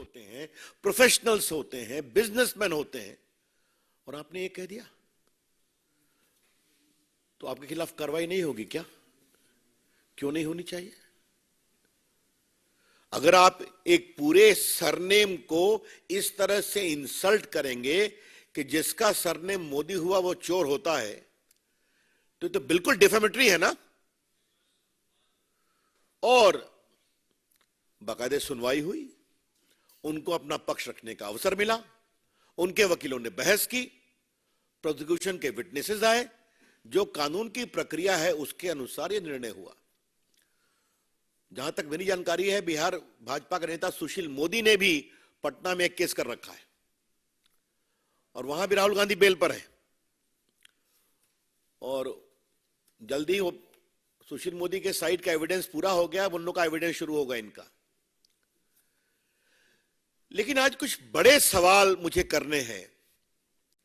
होते हैं, प्रोफेशनल्स होते हैं, बिजनेसमैन होते हैं, और आपने ये कह दिया तो आपके खिलाफ कार्रवाई नहीं होगी क्या? क्यों नहीं होनी चाहिए? अगर आप एक पूरे सरनेम को इस तरह से इंसल्ट करेंगे कि जिसका सरनेम मोदी हुआ वो चोर होता है, तो बिल्कुल डिफेमेटरी है ना। और बाकायदे सुनवाई हुई, उनको अपना पक्ष रखने का अवसर मिला, उनके वकीलों ने बहस की, प्रोसिक्यूशन के विटनेसेस आए, जो कानून की प्रक्रिया है उसके अनुसार यह निर्णय हुआ। जहां तक मेरी जानकारी है, बिहार भाजपा के नेता सुशील मोदी ने भी पटना में एक केस कर रखा है, और वहां भी राहुल गांधी बेल पर है, और जल्दी वो सुशील मोदी के साइड का एविडेंस पूरा हो गया, उन लोगों का एविडेंस शुरू होगा इनका। लेकिन आज कुछ बड़े सवाल मुझे करने हैं।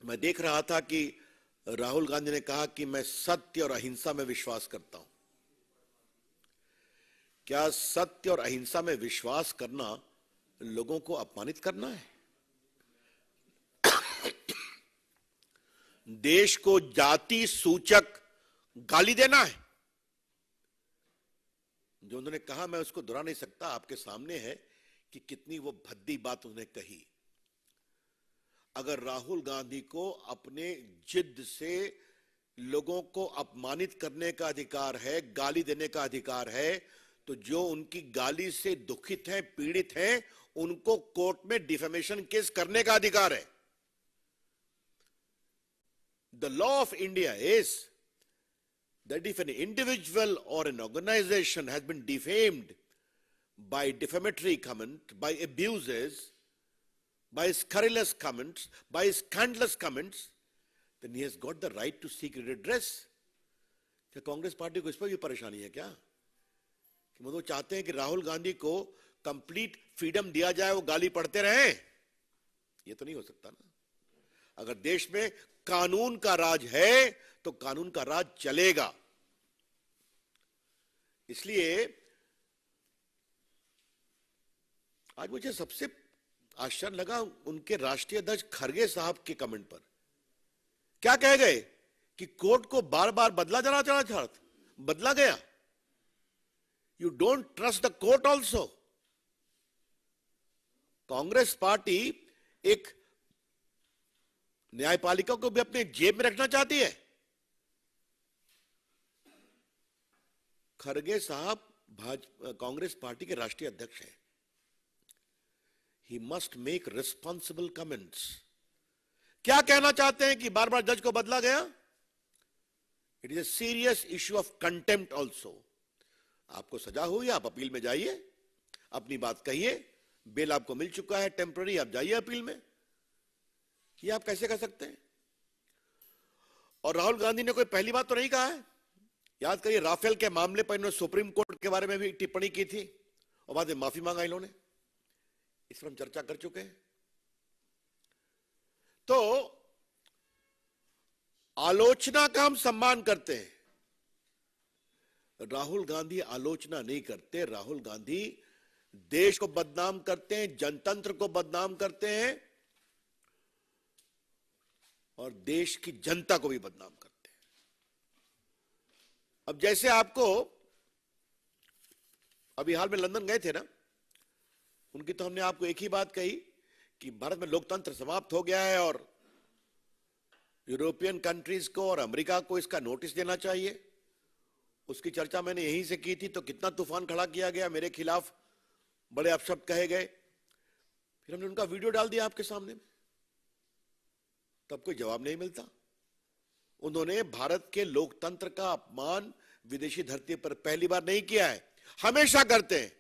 मैं देख रहा था कि राहुल गांधी ने कहा कि मैं सत्य और अहिंसा में विश्वास करता हूं। क्या सत्य और अहिंसा में विश्वास करना लोगों को अपमानित करना है? देश को जाति सूचक गाली देना है? जो उन्होंने कहा मैं उसको दोहरा नहीं सकता, आपके सामने है कि कितनी वो भद्दी बात उन्होंने कही। अगर राहुल गांधी को अपने जिद से लोगों को अपमानित करने का अधिकार है, गाली देने का अधिकार है, तो जो उनकी गाली से दुखित हैं, पीड़ित हैं, उनको कोर्ट में डिफेमेशन केस करने का अधिकार है। The law of India is that if an individual or an organization has been defamed by defamatory comment, by abuses, by scurrilous comments, by scandalous comments, then he has got the right to seek redress. क्या Congress party को इस पर भी परेशानी है क्या कि वो चाहते हैं कि राहुल गांधी को कंप्लीट फ्रीडम दिया जाए, वो गाली पढ़ते रहे? ये तो नहीं हो सकता ना। अगर देश में कानून का राज है तो कानून का राज चलेगा। इसलिए आज मुझे सबसे आश्चर्य लगा उनके राष्ट्रीय अध्यक्ष खरगे साहब के कमेंट पर। क्या कह गए कि कोर्ट को बार बार बदला गया। You don't trust the court also. Congress party एक न्यायपालिका को भी अपने जेब में रखना चाहती है। खरगे साहब कांग्रेस पार्टी के राष्ट्रीय अध्यक्ष हैं। He must make responsible comments. क्या कहना चाहते हैं कि बार बार जज को बदला गया? It is a serious issue of contempt also. आपको सजा हुई, आप अपील में जाइए, अपनी बात कहिए, बेल आपको मिल चुका है टेम्पररी, आप जाइए अपील में। ये आप कैसे कर सकते हैं? और राहुल गांधी ने कोई पहली बात तो नहीं कहा है। याद करिए, राफेल के मामले पर इन्होंने सुप्रीम कोर्ट के बारे में भी टिप्पणी की थी और बाद में माफी मांगा इन्होंने। इस पर हम चर्चा कर चुके हैं। तो आलोचना का हम सम्मान करते हैं, राहुल गांधी आलोचना नहीं करते। राहुल गांधी देश को बदनाम करते हैं, जनतंत्र को बदनाम करते हैं और देश की जनता को भी बदनाम करते हैं। अब जैसे आपको अभी हाल में लंदन गए थे ना, उनकी तो हमने आपको एक ही बात कही कि भारत में लोकतंत्र समाप्त हो गया है और यूरोपियन कंट्रीज को और अमेरिका को इसका नोटिस देना चाहिए। उसकी चर्चा मैंने यहीं से की थी, तो कितना तूफान खड़ा किया गया, मेरे खिलाफ बड़े अपशब्द कहे गए। फिर हमने उनका वीडियो डाल दिया आपके सामने में, तब कोई जवाब नहीं मिलता। उन्होंने भारत के लोकतंत्र का अपमान विदेशी धरती पर पहली बार नहीं किया है, हमेशा करते हैं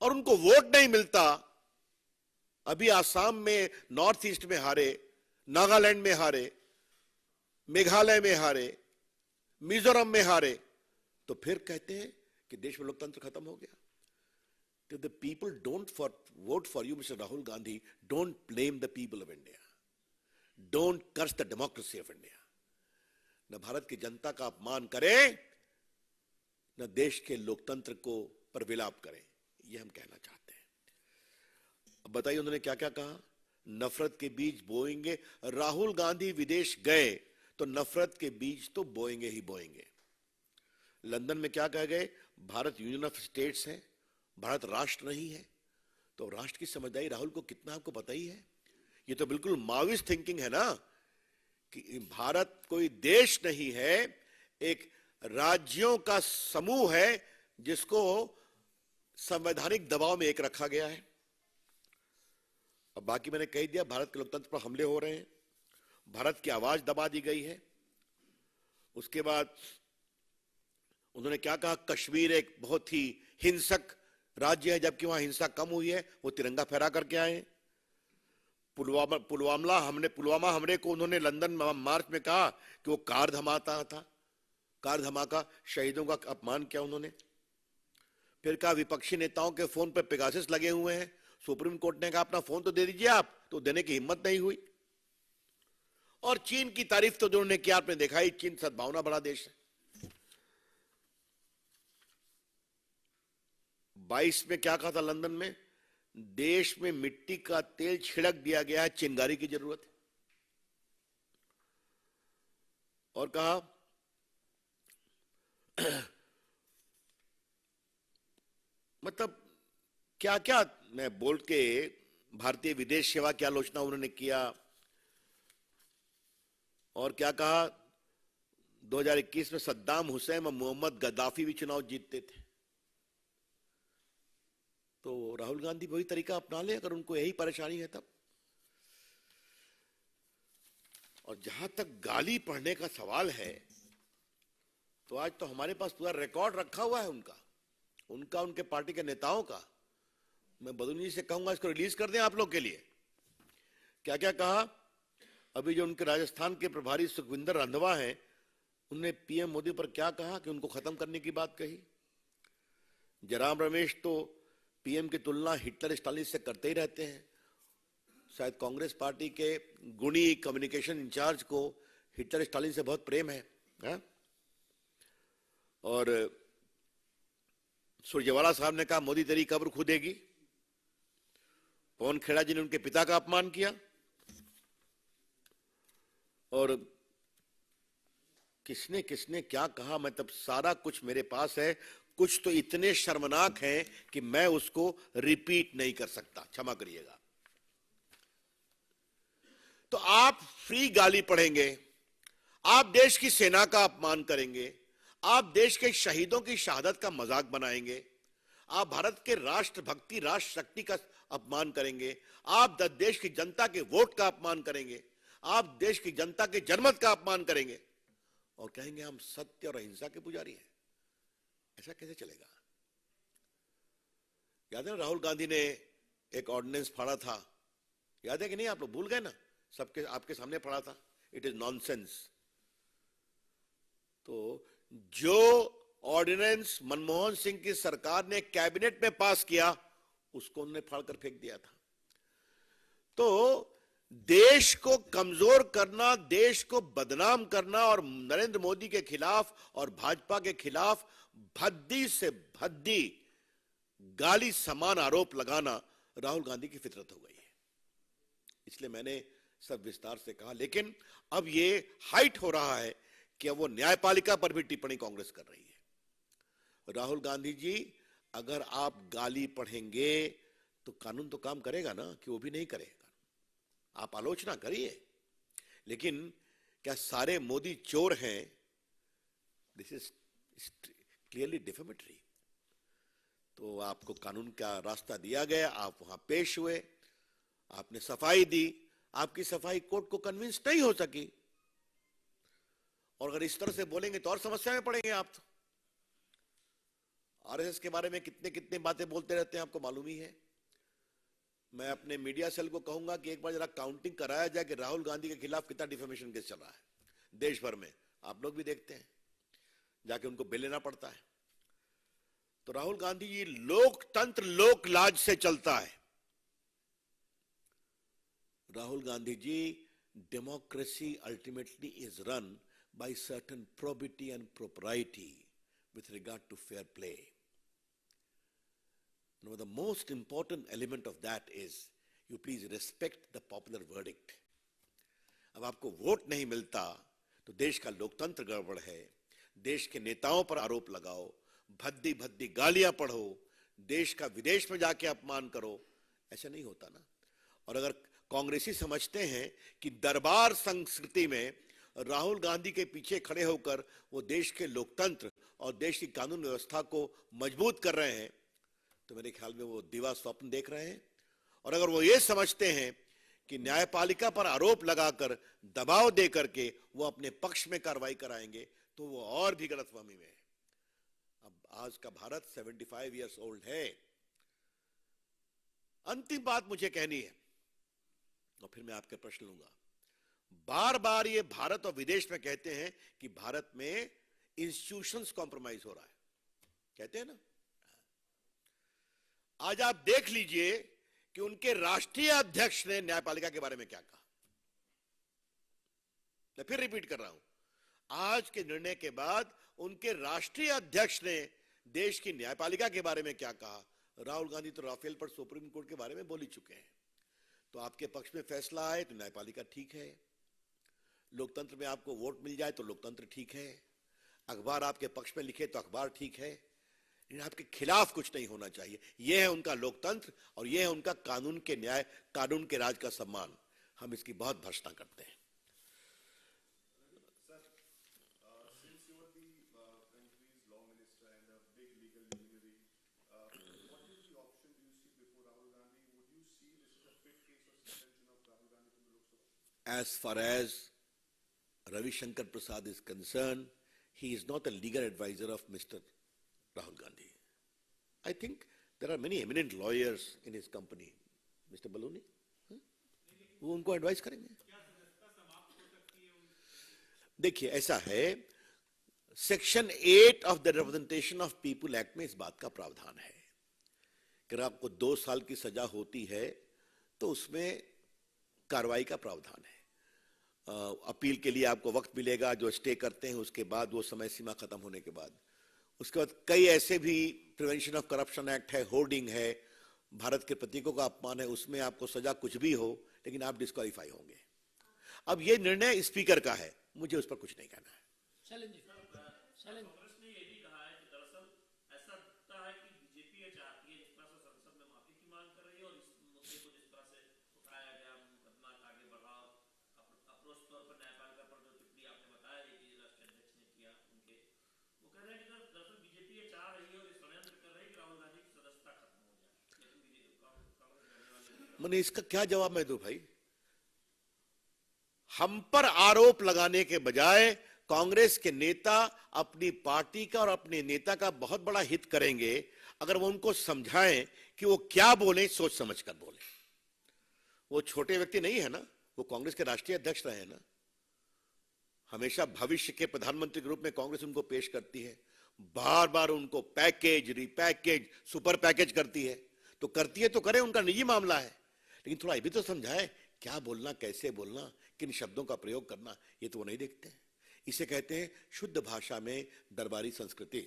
और उनको वोट नहीं मिलता। अभी आसाम में, नॉर्थ ईस्ट में हारे, नागालैंड में हारे, मेघालय में हारे, मिजोरम में हारे, तो फिर कहते हैं कि देश में लोकतंत्र खत्म हो गया। तो the people don't vote for you mister Rahul Gandhi, don't blame the people of India, don't curse the democracy of India. न भारत की जनता का अपमान करें, न देश के लोकतंत्र को पर विलाप करें, यह हम कहना चाहते हैं। अब बताइए उन्होंने क्या क्या कहा। नफरत के बीज बोएंगे। राहुल गांधी विदेश गए तो नफरत के बीज तो बोएंगे ही बोएंगे। लंदन में क्या कह गए, भारत यूनियन ऑफ स्टेट्स है, भारत राष्ट्र नहीं है। तो राष्ट्र की समझदारी राहुल को कितना आपको पता ही है। ये तो बिल्कुल माओइस्ट थिंकिंग है ना, कि भारत कोई देश नहीं है, एक राज्यों का समूह है जिसको संवैधानिक दबाव में एक रखा गया है। अब बाकी मैंने कह दिया, भारत के लोकतंत्र पर हमले हो रहे हैं, भारत की आवाज दबा दी गई है। उसके बाद उन्होंने क्या कहा, कश्मीर एक बहुत ही हिंसक राज्य है, जबकि वहां हिंसा कम हुई है, वो तिरंगा फहरा करके आए। पुलवामा हमले को उन्होंने लंदन मार्च में कहा कि वो कार धमाका था, कार धमाका, शहीदों का अपमान किया उन्होंने। फिर कहा विपक्षी नेताओं के फोन पर पेगासस लगे हुए हैं, सुप्रीम कोर्ट ने कहा अपना फोन तो दे दीजिए आप, तो देने की हिम्मत नहीं हुई। और चीन की तारीफ तो जो उन्होंने किया आपने देखा ही, चीन सद्भावना भरा देश है। 22 में क्या कहा था लंदन में, देश में मिट्टी का तेल छिड़क दिया गया है, चिंगारी की जरूरत है। और कहा मतलब क्या क्या मैं बोल के भारतीय विदेश सेवा की आलोचना उन्होंने किया। और क्या कहा, 2021 में सद्दाम हुसैन और मोहम्मद गद्दाफी भी चुनाव जीतते थे। तो राहुल गांधी वही तरीका अपना ले अगर उनको यही परेशानी है तब। और जहां तक गाली पढ़ने का सवाल है, तो आज तो हमारे पास पूरा रिकॉर्ड रखा हुआ है उनका उनके पार्टी के नेताओं का। मैं बदूनी से कहूंगा इसको रिलीज कर दें आप लोग के लिए। क्या क्या कहा, अभी जो उनके राजस्थान के प्रभारी सुखविंदर रंधावा हैं, उन्होंने पीएम मोदी पर क्या कहा कि उनको खत्म करने की बात कही। जयराम रमेश तो पीएम की तुलना हिटलर स्टालिन से करते ही रहते हैं। शायद कांग्रेस पार्टी के गुणी कम्युनिकेशन इंचार्ज को हिटलर स्टालिन से बहुत प्रेम है? और सुरजेवाला साहब ने कहा मोदी तेरी कब्र खुदेगी। पवन खेड़ा जी ने उनके पिता का अपमान किया। और किसने किसने क्या कहा, मैं तब सारा कुछ मेरे पास है। कुछ तो इतने शर्मनाक हैं कि मैं उसको रिपीट नहीं कर सकता, क्षमा करिएगा। तो आप फ्री गाली पढ़ेंगे, आप देश की सेना का अपमान करेंगे, आप देश के शहीदों की शहादत का मजाक बनाएंगे, आप भारत के राष्ट्रभक्ति राष्ट्र शक्ति का अपमान करेंगे, आप देश की जनता के वोट का अपमान करेंगे, आप देश की जनता के जनमत का अपमान करेंगे और कहेंगे हम सत्य और अहिंसा के पुजारी हैं। ऐसा कैसे चलेगा? याद है राहुल गांधी ने एक ऑर्डिनेंस फाड़ा था, याद है कि नहीं? आप लोग भूल गए ना? सबके आपके सामने पड़ा था। It is nonsense. तो जो ऑर्डिनेंस मनमोहन सिंह की सरकार ने कैबिनेट में पास किया, उसको उन्होंने फाड़कर फेंक दिया था। तो देश को कमजोर करना, देश को बदनाम करना और नरेंद्र मोदी के खिलाफ और भाजपा के खिलाफ भद्दी से भद्दी गाली समान आरोप लगाना राहुल गांधी की फितरत हो गई है। इसलिए मैंने सब विस्तार से कहा। लेकिन अब ये हाइट हो रहा है कि अब वो न्यायपालिका पर भी टिप्पणी कांग्रेस कर रही है। राहुल गांधी जी, अगर आप गाली पढ़ेंगे तो कानून तो काम करेगा ना, कि वो भी नहीं करेगा? आप आलोचना करिए, लेकिन क्या सारे मोदी चोर हैं? This is clearly defamatory. तो आपको कानून का रास्ता दिया गया, आप वहां पेश हुए, आपने सफाई दी, आपकी सफाई कोर्ट को कन्विंस नहीं हो सकी। और अगर इस तरह से बोलेंगे तो और समस्या में पड़ेंगे आप। तो आरएसएस के बारे में कितने कितने बातें बोलते रहते हैं, आपको मालूम ही है। मैं अपने मीडिया सेल को कहूंगा कि एक बार जरा काउंटिंग कराया जाए कि राहुल गांधी के खिलाफ कितना डिफेमेशन केस चल रहा है देश भर में। आप लोग भी देखते हैं, जाके उनको बेल लेना पड़ता है। तो राहुल गांधी जी, लोकतंत्र लोक लाज से चलता है। Rahul Gandhi ji, democracy ultimately is run by certain probity and propriety with regard to fair play. Now, the most important element of that is you please respect the popular verdict. अब आपको वोट नहीं मिलता तो देश का लोकतंत्र गड़बड़ है, देश के नेताओं पर आरोप लगाओ, भद्दी भद्दी गालियां पढ़ो, देश का विदेश में जाके अपमान करो, ऐसा नहीं होता ना। और अगर कांग्रेसी समझते हैं कि दरबार संस्कृति में राहुल गांधी के पीछे खड़े होकर वो देश के लोकतंत्र और देश की कानून व्यवस्था को मजबूत कर रहे हैं, तो मेरे ख्याल में वो दिवा स्वप्न देख रहे हैं। और अगर वो ये समझते हैं कि न्यायपालिका पर आरोप लगाकर दबाव दे करके वो अपने पक्ष में कार्रवाई कराएंगे, तो वो और भी गलतफहमी में है। अब आज का भारत 75 ईयर्स ओल्ड है। अंतिम बात मुझे कहनी है और फिर मैं आपके प्रश्न लूंगा। बार बार ये भारत और विदेश में कहते हैं कि भारत में इंस्टीट्यूशंस कॉम्प्रोमाइज हो रहा है, कहते हैं ना। आज आप देख लीजिए कि उनके राष्ट्रीय अध्यक्ष ने न्यायपालिका के बारे में क्या कहा। मैं फिर रिपीट कर रहा हूं, आज के निर्णय के बाद उनके राष्ट्रीय अध्यक्ष ने देश की न्यायपालिका के बारे में क्या कहा। राहुल गांधी तो राफेल पर सुप्रीम कोर्ट के बारे में बोल ही चुके हैं। तो आपके पक्ष में फैसला आए तो न्यायपालिका ठीक है, लोकतंत्र में आपको वोट मिल जाए तो लोकतंत्र ठीक है, अखबार आपके पक्ष में लिखे तो अखबार ठीक है, लेकिन आपके खिलाफ कुछ नहीं होना चाहिए। यह है उनका लोकतंत्र और यह है उनका कानून के न्याय, कानून के राज का सम्मान। हम इसकी बहुत भर्त्सना करते हैं। As far as Ravi Shankar Prasad is concerned, he is not a legal advisor of Mr. Rahul Gandhi. I think there are many eminent lawyers in his company. Mr. Baloni, वो उनको एडवाइस करेंगे। देखिए ऐसा है, section 8 of the representation of people act में इस बात का प्रावधान है कि अगर आपको 2 साल की सजा होती है तो उसमें कार्रवाई का प्रावधान है। अपील के लिए आपको वक्त मिलेगा, जो स्टे करते हैं उसके बाद वो समय सीमा खत्म होने के बाद। उसके बाद कई ऐसे भी प्रिवेंशन ऑफ करप्शन एक्ट है, होर्डिंग है, भारत के प्रतीकों का अपमान है, उसमें आपको सजा कुछ भी हो लेकिन आप डिस्क्वालीफाई होंगे। अब ये निर्णय स्पीकर का है, मुझे उस पर कुछ नहीं कहना है। कांग्रेस ने ये भी कहा है कि दरअसल ऐसा लगता है कि बीजेपी ये चाहती है, जिस तरह से संसद में माफी की मांग कर रही है और इस मुद्दे को जिस तरह से उठाया गया, मुकदमा आगे बढ़ा, अप्रोच तौर पर न्यायपालिका पर जो टिप्पणी आपने बताया कि राष्ट्रीय अध्यक्ष ने किया उनके, वो कह रहे हैं कि दरअसल बीजेपी ये चाह रही है और ये षड्यंत्र कर रही है कि राहुल गांधी की सदस्यता खत्म हो जाए, लेकिन कांग्रेस मैंने इसका क्या जवाब मैं दूं भाई? हम पर आरोप लगाने के बजाय कांग्रेस के नेता अपनी पार्टी का और अपने नेता का बहुत बड़ा हित करेंगे अगर वो उनको समझाएं कि वो क्या बोले, सोच समझ कर बोले। वो छोटे व्यक्ति नहीं है ना, वो कांग्रेस के राष्ट्रीय अध्यक्ष रहे हैं ना। हमेशा भविष्य के प्रधानमंत्री के रूप में कांग्रेस उनको पेश करती है, बार बार उनको पैकेज, रिपैकेज, सुपर पैकेज करती है। तो करती है तो करे, उनका निजी मामला है, लेकिन थोड़ा ये भी तो समझाए क्या बोलना, कैसे बोलना, किन शब्दों का प्रयोग करना, ये तो वो नहीं देखते हैं। इसे कहते हैं शुद्ध भाषा में दरबारी संस्कृति।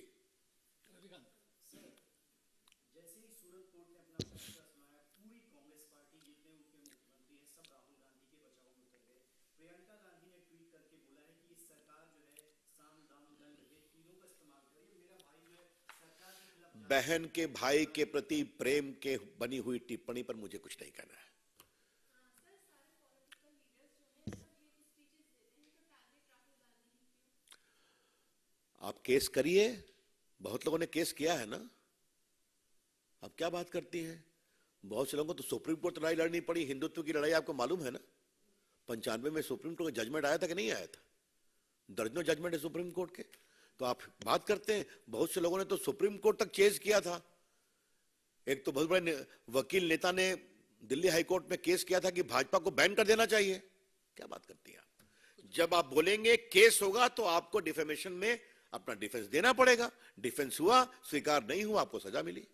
जैसे ही सूरत कोर्ट ने अपना फैसला सुनाया, पूरी कांग्रेस पार्टी, जितने उनके मुख्यमंत्री हैं, सब राहुल गांधी के बचाव में उतर गए। प्रियंका गांधी ने ट्वीट करके बोला है कि ये सरकार जो है साम दाम दंड भेद तीनों का इस्तेमाल कर रही है। मेरा भाई जो है सरकार के खिलाफ, बहन के भाई के प्रति प्रेम के बनी हुई टिप्पणी पर मुझे कुछ नहीं कहना है। आप केस करिए, बहुत लोगों ने केस किया है ना। आप क्या बात करती हैं? बहुत से लोगों को तो सुप्रीम कोर्ट लड़ाई लड़नी पड़ी, हिंदुत्व की लड़ाई, आपको मालूम है ना। 95 में सुप्रीम कोर्ट का जजमेंट आया था कि नहीं आया था? दर्जनों जजमेंट है सुप्रीम कोर्ट के। तो आप बात करते हैं, बहुत से लोगों ने तो सुप्रीम कोर्ट तक चेज किया था। एक तो बहुत बड़े वकील नेता ने दिल्ली हाईकोर्ट में केस किया था कि भाजपा को बैन कर देना चाहिए। क्या बात करती हैं आप? जब आप बोलेंगे केस होगा तो आपको डिफेमेशन में अपना डिफेंस देना पड़ेगा। डिफेंस हुआ, स्वीकार नहीं हुआ, आपको सजा मिली।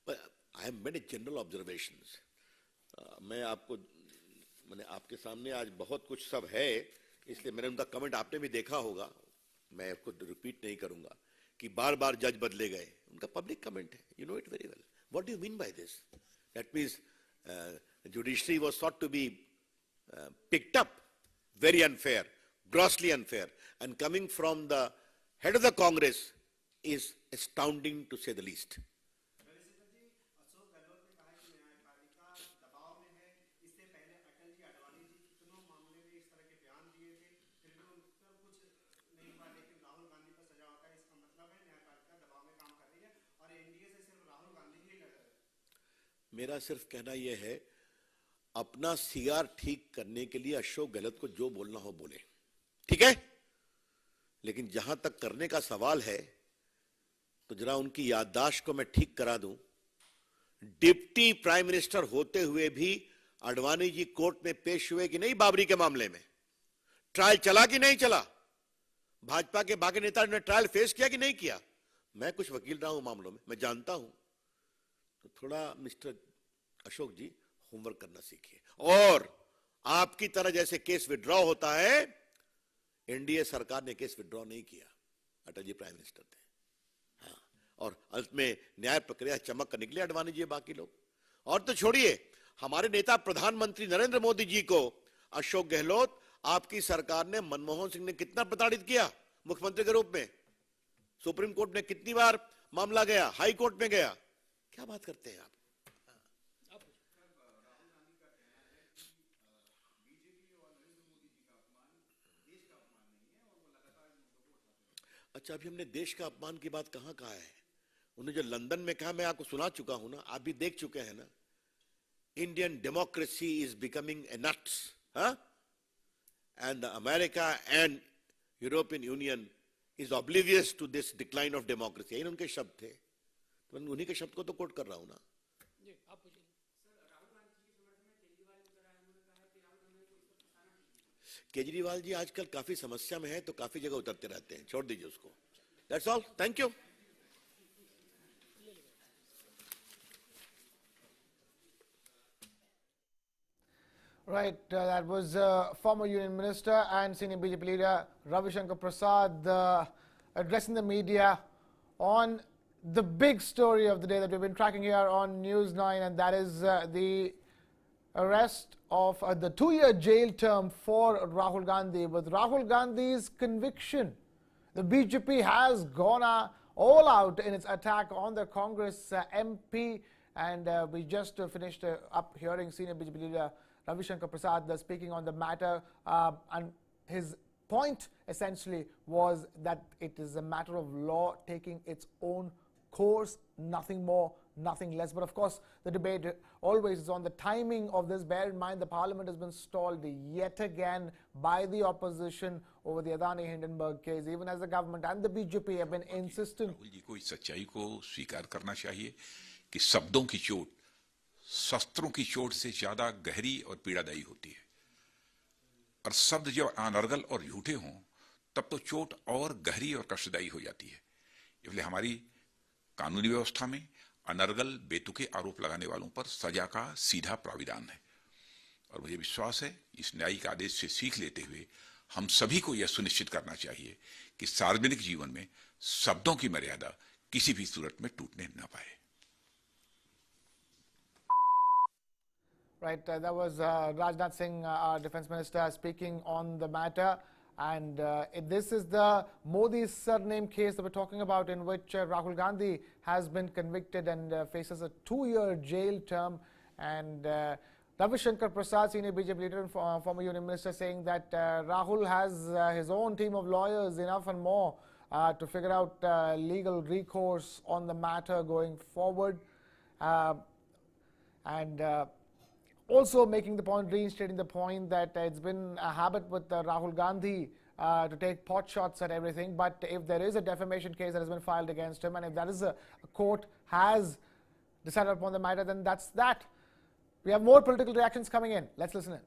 I am made general observations. मैंने आपके सामने आज बहुत कुछ सब है, इसलिए मैंने उनका कमेंट आपने भी देखा होगा, मैं आपको रिपीट नहीं करूंगा कि बार बार जज बदले गए। उनका पब्लिक कमेंट है, you know it very well. What do you mean by this? That means judiciary was thought to be picked up very unfair, grossly unfair, and coming from the head of the Congress is astounding to say the least. Ravishankar ji, Ashok Gehlot ने कहा कि न्यायपालिका दबाव में है। इससे पहले अटल जी, आडवाणी जी कितनों मामले में इस तरह के बयान दिए थे, फिर भी उन पर कुछ नहीं हुआ, लेकिन राहुल गांधी पर सजा होता है। इसका मतलब है न्यायपालिका दबाव में काम कर रही है और एनडीए से सिर्फ राहुल गांधी ही लड़ रहे हैं। मेरा सिर्फ कहना यह है, अपना सीआर ठीक करने के लिए अशोक गहलोत को जो बोलना हो बोले, ठीक है, लेकिन जहां तक करने का सवाल है तो जरा उनकी याददाश्त को मैं ठीक करा दूं। डिप्टी प्राइम मिनिस्टर होते हुए भी आडवाणी जी कोर्ट में पेश हुए कि नहीं? बाबरी के मामले में ट्रायल चला कि नहीं चला? भाजपा के बाकी नेता ने ट्रायल फेस किया कि नहीं किया? मैं कुछ वकील रहा हूं मामलों में, मैं जानता हूं। तो थोड़ा मिस्टर अशोक जी होमवर्क करना सीखिए। और आपकी तरह जैसे केस विड्रॉ होता है, एनडीए सरकार ने केस विड्रॉ नहीं किया, अटल जी प्राइम मिनिस्टर थे। हाँ, और अंत में न्याय प्रक्रिया चमक कर निकले आडवाणी जी, बाकी लोग। और तो छोड़िए, हमारे नेता प्रधानमंत्री नरेंद्र मोदी जी को अशोक गहलोत, आपकी सरकार ने, मनमोहन सिंह ने कितना प्रताड़ित किया मुख्यमंत्री के रूप में। सुप्रीम कोर्ट में कितनी बार मामला गया, हाई कोर्ट में गया। क्या बात करते हैं आप? अच्छा, अभी हमने देश का अपमान की बात कहां कहा है? उन्होंने जो लंदन में कहा, मैं आपको सुना चुका हूं ना, आप भी देख चुके हैं ना। Indian democracy is becoming a nuts, and America and European Union is oblivious to this decline of democracy. In उनके शब्द थे, तो मैं उन्हीं के शब्द को तो कोट कर रहा हूं ना। केजरीवाल जी आजकल काफी समस्या में है, तो काफी जगह उतरते रहते हैं, छोड़ दीजिए उसको। That's all, thank you. Right, that was former Union Minister and senior BJP leader Ravi Shankar Prasad addressing the media on the big story of the day that we've been tracking here on News9, and that is the arrest of the 2-year jail term for Rahul Gandhi. With Rahul Gandhi's conviction, the BJP has gone all out in its attack on the Congress MP, and we just finished up hearing senior BJP leader Ravi Shankar Prasad speaking on the matter, and his point essentially was that it is a matter of law taking its own course, nothing more, nothing less. But of course, the debate always is on the timing of this. Bear in mind, the parliament has been stalled yet again by the opposition over the Adani Hindenburg case, even as the government and the BJP have been insistent. Rahul ji को इस सच्चाई को स्वीकार करना चाहिए कि शब्दों की चोट शस्त्रों की चोट से ज्यादा गहरी और पीड़ादायी होती है, और शब्द जब अनर्गल और झूठे हों तब तो चोट और गहरी और कष्टदायी हो जाती है। इसलिए हमारी कानूनी व्यवस्था में अनर्गल बेतुके आरोप लगाने वालों पर सजा का सीधा प्राविधान है, और मुझे विश्वास है इस न्यायिक आदेश से सीख लेते हुए हम सभी को यह सुनिश्चित करना चाहिए कि सार्वजनिक जीवन में शब्दों की मर्यादा किसी भी सूरत में टूटने न पाए। Right, that was Rajnath Singh, our defense minister, speaking on the matter. And this is the Modi's surname case that we're talking about, in which Rahul Gandhi has been convicted and faces a 2-year jail term. And Ravi Shankar Prasad, senior BJP leader and former Union Minister, saying that Rahul has his own team of lawyers, enough and more, to figure out legal recourse on the matter going forward. Also making the point, reinstating the point that it's been a habit with Rahul Gandhi to take pot shots at everything. But if there is a defamation case that has been filed against him, and if that is a court has decided upon the matter, then that's that. We have more political reactions coming in. Let's listen in.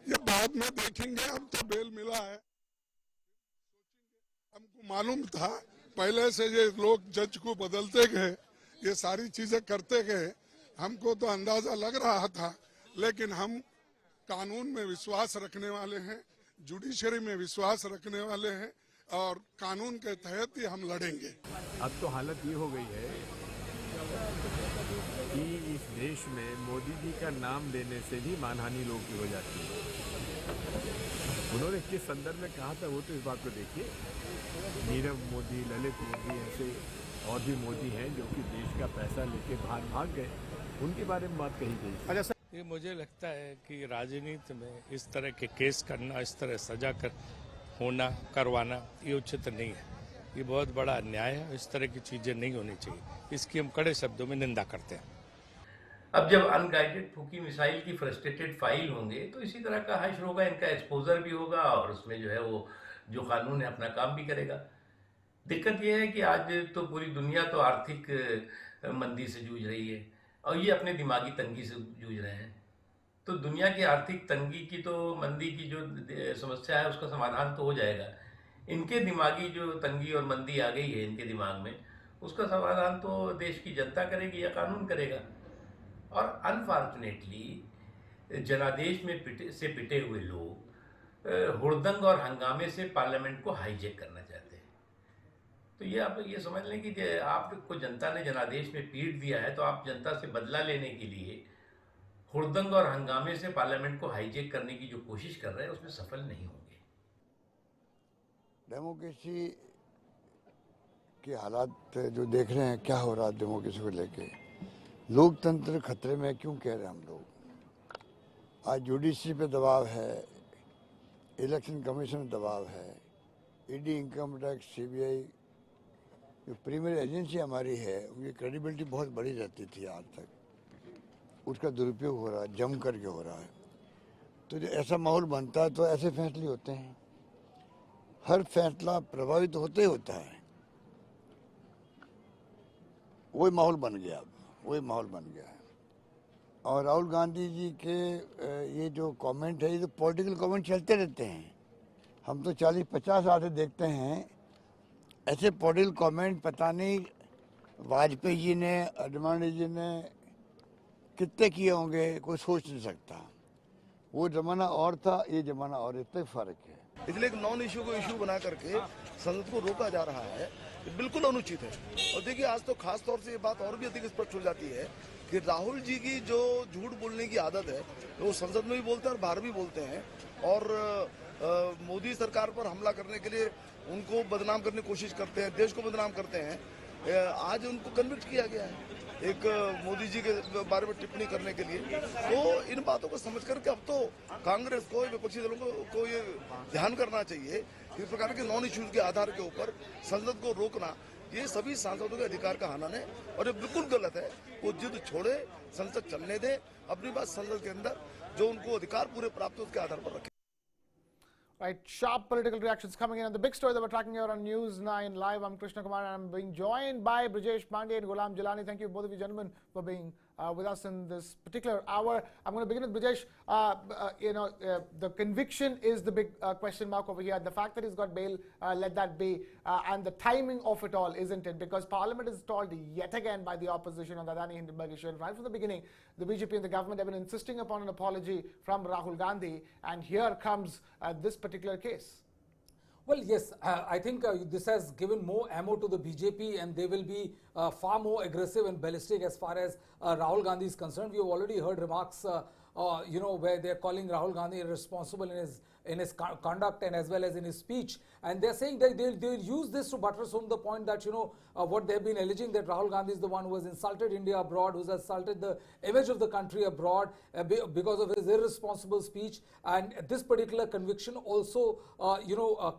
ये बाद में देखेंगे, अब तो bell मिला है। हमको मालूम था पहले से ये लोग जज को बदलते गए, ये सारी चीजें करते गए, हमको तो अंदाजा लग रहा था, लेकिन हम कानून में विश्वास रखने वाले हैं, जुडिशरी में विश्वास रखने वाले हैं और कानून के तहत ही हम लड़ेंगे। अब तो हालत ये हो गई है कि इस देश में मोदी जी का नाम लेने से भी मानहानि लोगों की हो जाती है। उन्होंने किस संदर्भ में कहा था वो तो इस बात को देखिए। नीरव मोदी, ललित मोदी, ऐसे और भी मोदी हैं जो कि देश का पैसा लेके बाहर भाग गए, उनके बारे में बात कही गई। ये मुझे लगता है कि राजनीति में इस तरह के केस करना, इस तरह सजा करवाना ये उचित नहीं है। ये बहुत बड़ा अन्याय है। इस तरह की चीजें नहीं होनी चाहिए। इसकी हम कड़े शब्दों में निंदा करते हैं। अब जब अनगाइडेड फूकी मिसाइल की फ्रस्ट्रेटेड फाइल होंगे तो इसी तरह का हश्र होगा, इनका एक्सपोजर भी होगा और उसमें जो है वो जो कानून है अपना काम भी करेगा। दिक्कत यह है कि आज तो पूरी दुनिया तो आर्थिक मंदी से जूझ रही है और ये अपने दिमागी तंगी से जूझ रहे हैं। तो दुनिया की आर्थिक तंगी की तो मंदी की जो समस्या है उसका समाधान तो हो जाएगा। इनके दिमागी जो तंगी और मंदी आ गई है इनके दिमाग में, उसका समाधान तो देश की जनता करेगी या कानून करेगा। और अनफॉर्चुनेटली जनादेश में पिटे हुए लोग हुड़दंग और हंगामे से पार्लियामेंट को हाईजैक करना चाहते हैं। तो ये आप ये समझ लें कि आपको जनता ने जनादेश में पीट दिया है तो आप जनता से बदला लेने के लिए हुड़दंग और हंगामे से पार्लियामेंट को हाईजैक करने की जो कोशिश कर रहे हैं उसमें सफल नहीं होंगे। डेमोक्रेसी के हालात जो देख रहे हैं, क्या हो रहा है डेमोक्रेसी को लेके, लोकतंत्र खतरे में क्यों कह रहे हैं हम लोग। आज जुडिशरी पे दबाव है, इलेक्शन कमीशन में दबाव है, ईडी, इनकम टैक्स, सीबीआई जो प्रीमियर एजेंसी हमारी है उनकी क्रेडिबिलिटी बहुत बड़ी रहती थी आज तक, उसका दुरुपयोग हो रहा है, जम करके हो रहा है। तो जो ऐसा माहौल बनता है तो ऐसे फैसले होते हैं। हर फैसला प्रभावित होते ही होता है। वही माहौल बन गया, वही माहौल बन गया है। और राहुल गांधी जी के ये जो कमेंट है, ये तो पॉलिटिकल कमेंट चलते रहते हैं। हम तो 40-50 साल से देखते हैं ऐसे पॉलिटिकल कमेंट। पता नहीं वाजपेयी जी ने, अडवाणी जी ने कितने किए होंगे, कोई सोच नहीं सकता। वो जमाना और था, ये जमाना और, इतना फर्क है। इसलिए एक नॉन इश्यू को इश्यू बना करके संसद को रोका जा रहा है, ये बिल्कुल अनुचित है। और देखिए आज तो खास तौर से ये बात और भी अधिक स्पष्ट हो जाती है कि राहुल जी की जो झूठ बोलने की आदत है वो संसद में भी बोलते हैं और बाहर भी बोलते हैं। और मोदी सरकार पर हमला करने के लिए उनको बदनाम करने की कोशिश करते हैं, देश को बदनाम करते हैं। आज उनको कन्विक्ट किया गया है एक मोदी जी के बारे में टिप्पणी करने के लिए। तो इन बातों को समझ करके अब तो कांग्रेस को, विपक्षी दलों को ये ध्यान करना चाहिए कि इस प्रकार के नॉन इश्यूज के आधार के ऊपर संसद को रोकना ये सभी सांसदों के अधिकार का हनन है और ये बिल्कुल गलत है। वो जिद छोड़े, संसद चलने दे, अपनी बात संसद के अंदर जो उनको अधिकार पूरे प्राप्त हो उसके आधार पर रखें। Right, sharp political reactions coming in on the big story that we're tracking here on News9 Live. I'm Krishna Kumar and I'm being joined by Brijesh Pandey and Ghulam Jalani. Thank you both of you gentlemen for being with us in this particular hour. I'm going to begin with Brijesh. The conviction is the big question mark over here. The fact that he's got bail, let that be. And the timing of it all, isn't it? Because Parliament is stalled yet again by the opposition on the Adani Hindenburg issue. And right from the beginning, the BJP and the government have been insisting upon an apology from Rahul Gandhi. And here comes this particular case. Well, yes, I think this has given more ammo to the BJP and they will be far more aggressive and ballistic as far as Rahul Gandhi is concerned. We have already heard remarks, where they are calling Rahul Gandhi irresponsible in his conduct and as well as in his speech. And they're saying that they'll use this to buttress home the point that, what they've been alleging, that Rahul Gandhi is the one who has insulted India abroad, who has insulted the image of the country abroad because of his irresponsible speech. And this particular conviction also,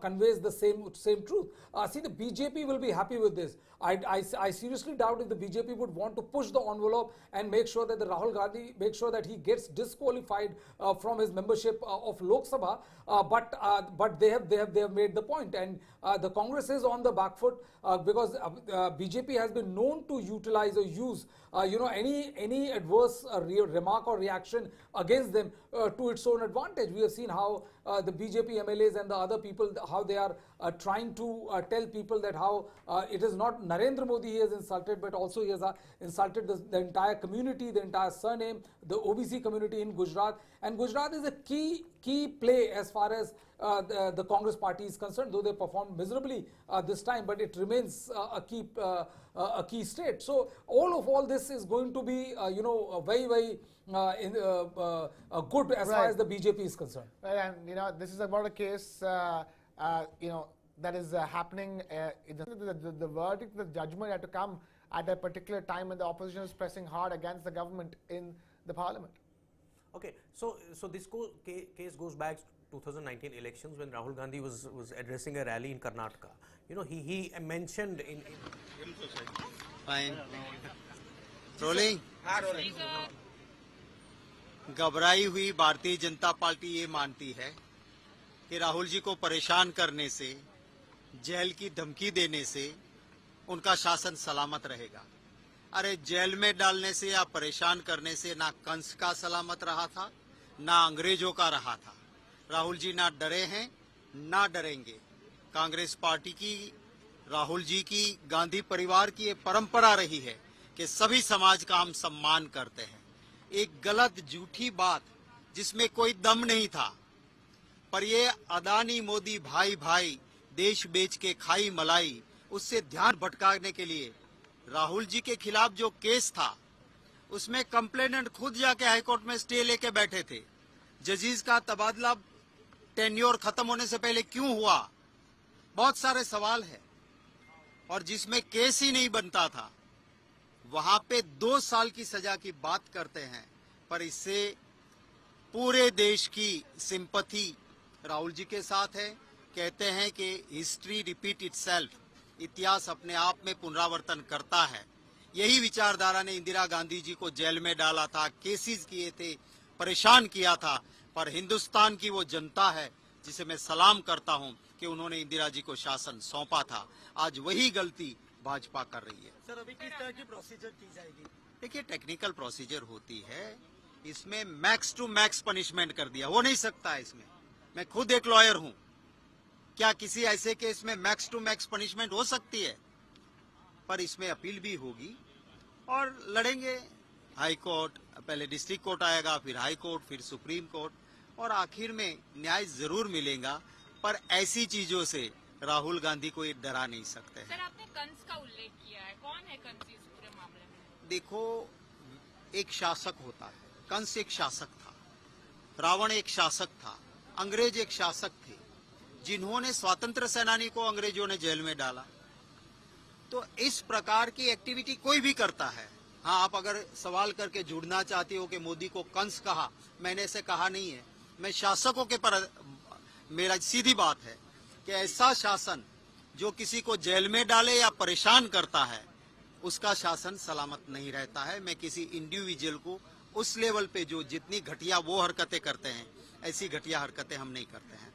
conveys the same truth. See, the BJP will be happy with this. I seriously doubt if the BJP would want to push the envelope and make sure that the Rahul Gandhi, make sure that he gets disqualified from his membership of Lok Sabha. But they have made the point, and the Congress is on the back foot because BJP has been known to utilize or use any adverse remark or reaction against them to its own advantage. We have seen how the BJP MLAs and the other people, how they are trying to tell people that how it is not Narendra Modi he has insulted, but also he has insulted the entire community, the entire surname, the OBC community in Gujarat. And Gujarat is a key play as far as the Congress party is concerned, though they performed miserably this time, but it remains a key state. So all this is going to be very good as far as the BJP is concerned. Right, and this is about a case that is happening. The verdict, the judgment had to come at a particular time when the opposition is pressing hard against the government in the parliament. Okay, so this case goes back to 2019 elections when Rahul Gandhi was addressing a rally in Karnataka. He mentioned in Fine. Rolling. घबराई हुई Bharatiya Janata party ये मानती है कि राहुल जी को परेशान करने से, जेल की धमकी देने से उनका शासन सलामत रहेगा। अरे जेल में डालने से या परेशान करने से ना कंस का सलामत रहा था, ना अंग्रेजों का रहा था। राहुल जी ना डरे हैं, ना डरेंगे। कांग्रेस पार्टी की, राहुल जी की, गांधी परिवार की ये परंपरा रही है कि सभी समाज का हम सम्मान करते हैं। एक गलत झूठी बात जिसमें कोई दम नहीं था, पर ये अदानी मोदी भाई भाई देश बेच के खाई मलाई, उससे ध्यान भटकाने के लिए राहुल जी के खिलाफ जो केस था उसमें कंप्लेनेंट खुद जाके हाईकोर्ट में स्टे लेके बैठे थे। जजीज का तबादला टेन्योर खत्म होने से पहले क्यों हुआ, बहुत सारे सवाल है। और जिसमें केस ही नहीं बनता था वहां पे 2 साल की सजा की बात करते हैं, पर इससे पूरे देश की सिंपैथी राहुल जी के साथ है। कहते हैं कि हिस्ट्री रिपीट इटसेल्फ, इतिहास अपने आप में पुनरावर्तन करता है। यही विचारधारा ने इंदिरा गांधी जी को जेल में डाला था, केसेस किए थे, परेशान किया था, पर हिंदुस्तान की वो जनता है जिसे मैं सलाम करता हूं कि उन्होंने इंदिरा जी को शासन सौंपा था। आज वही गलती भाजपा कर रही है। सर, अभी किस तरह की प्रोसीजर की जाएगी? देखिए, टेक्निकल प्रोसीजर होती है, इसमें मैक्स टू मैक्स पनिशमेंट कर दिया, हो नहीं सकता है इसमें। मैं खुद एक लॉयर हूं, क्या किसी ऐसे केस में मैक्स टू मैक्स पनिशमेंट हो सकती है? पर इसमें अपील भी होगी और लड़ेंगे। हाई कोर्ट, पहले डिस्ट्रिक्ट कोर्ट आएगा, फिर हाई कोर्ट, फिर सुप्रीम कोर्ट, और आखिर में न्याय जरूर मिलेगा। पर ऐसी चीजों से राहुल गांधी को ये डरा नहीं सकते हैं। सर, आपने कंस का उल्लेख किया है, कौन है कंस इस पूरे मामले में? देखो, एक शासक होता है, कंस एक शासक था, रावण एक शासक था, अंग्रेज एक शासक थे जिन्होंने स्वतंत्र सेनानी को अंग्रेजों ने जेल में डाला। तो इस प्रकार की एक्टिविटी कोई भी करता है। हाँ, आप अगर सवाल करके जुड़ना चाहते हो कि मोदी को कंस कहा, मैंने ऐसे कहा नहीं है। मैं शासकों के पर, मेरा सीधी बात है कि ऐसा शासन जो किसी को जेल में डाले या परेशान करता है, उसका शासन सलामत नहीं रहता है। मैं किसी इंडिविजुअल को उस लेवल पे जो जितनी घटिया वो हरकतें करते हैं, ऐसी घटिया हरकतें हम नहीं करते हैं।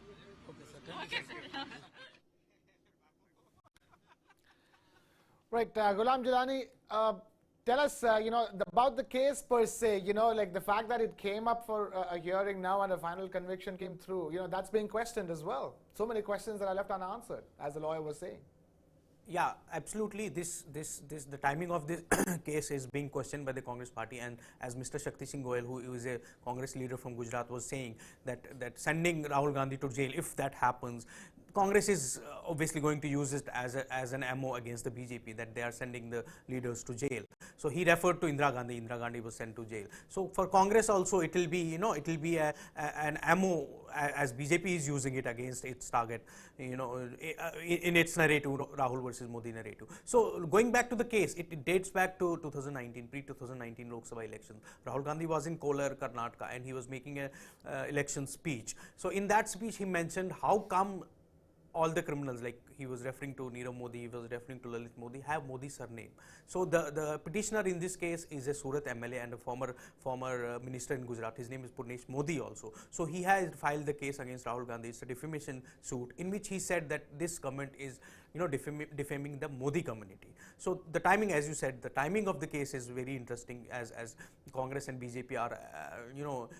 Right, Ghulam Jilani, tell us, about the case per se, like the fact that it came up for a hearing now and a final conviction came through, that's being questioned as well. So many questions that are left unanswered, as the lawyer was saying. Yeah, absolutely. The timing of this case is being questioned by the Congress party, and as Mr. Shakti Singh Goyal, who is a Congress leader from Gujarat, was saying that sending Rahul Gandhi to jail, if that happens, Congress is obviously going to use it as an ammo against the BJP, that they are sending the leaders to jail. So he referred to Indira Gandhi. Indira Gandhi was sent to jail. So for Congress also, it will be, it will be an ammo as BJP is using it against its target, in its narrative, Rahul versus Modi narrative. So going back to the case, it dates back to 2019, pre-2019 Lok Sabha election. Rahul Gandhi was in Kolar, Karnataka, and he was making a election speech. So in that speech, he mentioned how come all the criminals, like he was referring to Nirav Modi, he was referring to Lalit Modi, have Modi's surname. So the petitioner in this case is a Surat MLA and a former minister in Gujarat. His name is Purnesh Modi also. So he has filed the case against Rahul Gandhi. It's a defamation suit in which he said that this government is defaming the Modi community. So the timing, as you said, the timing of the case is very interesting as Congress and BJP are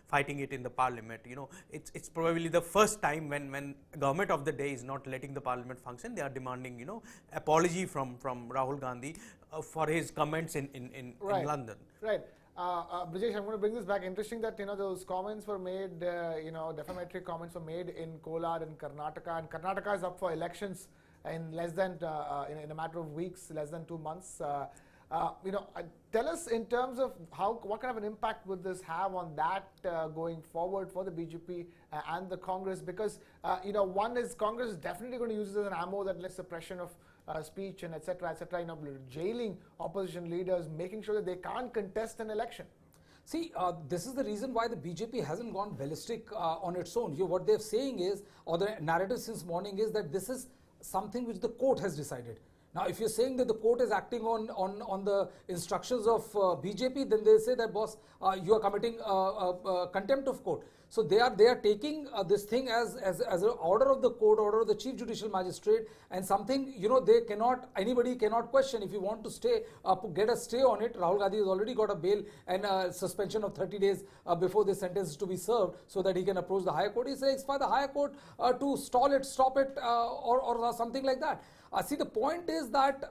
fighting it in the parliament. It's probably the first time when government of the day is not letting the parliament function. They are demanding apology from Rahul Gandhi for his comments in London. Right. Brijesh, I'm going to bring this back. Interesting that those comments were made, defamatory comments were made in Kolar in Karnataka, and Karnataka is up for elections in less than in a matter of weeks, less than 2 months. Tell us in terms of what kind of an impact would this have on that going forward for the BJP and the Congress, because one is Congress is definitely going to use this as an ammo, that less suppression of speech and etc., jailing opposition leaders, making sure that they can't contest an election. See, this is the reason why the BJP hasn't gone ballistic on its own. What they're saying is, or the narrative since morning is, that this is something which the court has decided. Now, if you're saying that the court is acting on the instructions of BJP, then they say that, boss, you are committing contempt of court. So they are taking this thing as an order of the court, order of the chief judicial magistrate, and something anybody cannot question. If you want to stay, get a stay on it, Rahul Gandhi has already got a bail and a suspension of 30 days before the sentence is to be served, so that he can approach the higher court. He says for the higher court to stall it, stop it, or something like that. See, the point is that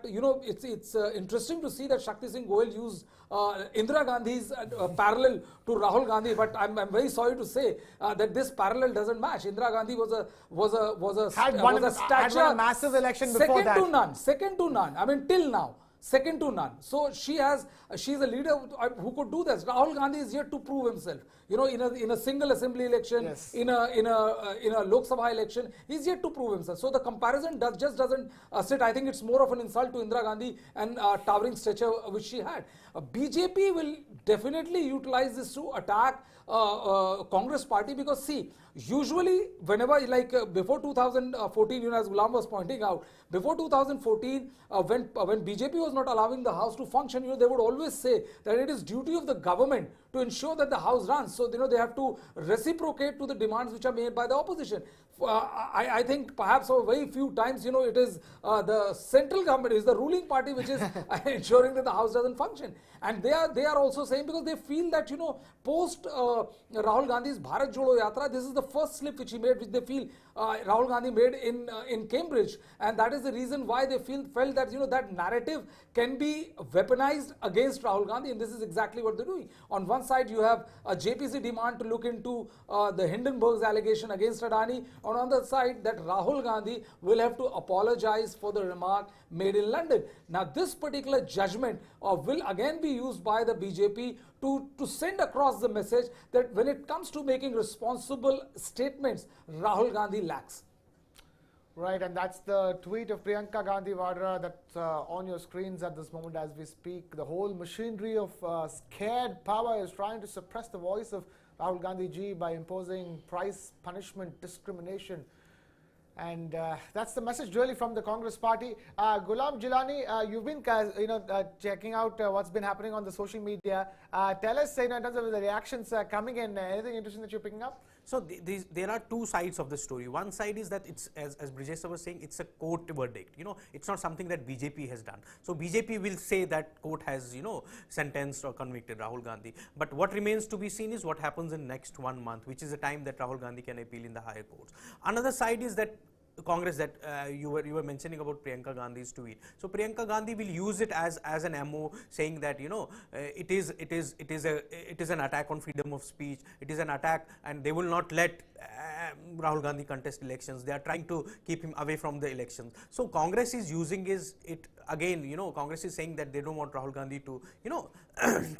it's interesting to see that Shakti Singh Goel used Indira Gandhi's parallel to Rahul Gandhi, but I'm very sorry to say that this parallel doesn't match. Indira Gandhi had a massive election before that. Second to none. I mean, till now. Second to none. So she's a leader who could do this. Rahul Gandhi is yet to prove himself. In a single assembly election, yes, in a Lok Sabha election, he's yet to prove himself. So the comparison just doesn't sit. I think it's more of an insult to Indira Gandhi and towering stature which she had. BJP will definitely utilize this to attack Congress party, because see, usually whenever before 2014, as Ghulam was pointing out, before 2014 when BJP was not allowing the house to function, they would always say that it is duty of the government to ensure that the house runs. So they have to reciprocate to the demands which are made by the opposition. I think perhaps for very few times, it is the central government, is the ruling party which is ensuring that the house doesn't function. And they are also saying, because they feel that post Rahul Gandhi's Bharat Jodo Yatra, this is the first slip which he made, which they feel Rahul Gandhi made in Cambridge, and that is the reason why they felt that that narrative can be weaponized against Rahul Gandhi, and this is exactly what they're doing. On one side, you have a JPC demand to look into the Hindenburg's allegation against Adani. On the other side, that Rahul Gandhi will have to apologize for the remark made in London. Now, this particular judgment will again be used by the BJP to send across the message that when it comes to making responsible statements, Rahul Gandhi lacks. Right, and that's the tweet of Priyanka Gandhi Vadra that's on your screens at this moment as we speak. The whole machinery of scared power is trying to suppress the voice of Rahul Gandhi ji by imposing price, punishment, discrimination. And that's the message really from the Congress party. Ghulam Jilani, you've been checking out what's been happening on the social media. Tell us, in terms of the reactions coming in, anything interesting that you're picking up? So there are two sides of the story. One side is that it's, as Brijesh was saying, it's a court verdict. It's not something that BJP has done. So BJP will say that court has, sentenced or convicted Rahul Gandhi. But what remains to be seen is what happens in next 1 month, which is the time that Rahul Gandhi can appeal in the higher courts. Another side is that Congress, that you were mentioning about Priyanka Gandhi's tweet. So Priyanka Gandhi will use it as an ammo, saying that it is an attack on freedom of speech. It is an attack, and they will not let Rahul Gandhi contest elections. They are trying to keep him away from the elections. So Congress is using it again. Congress is saying that they don't want Rahul Gandhi to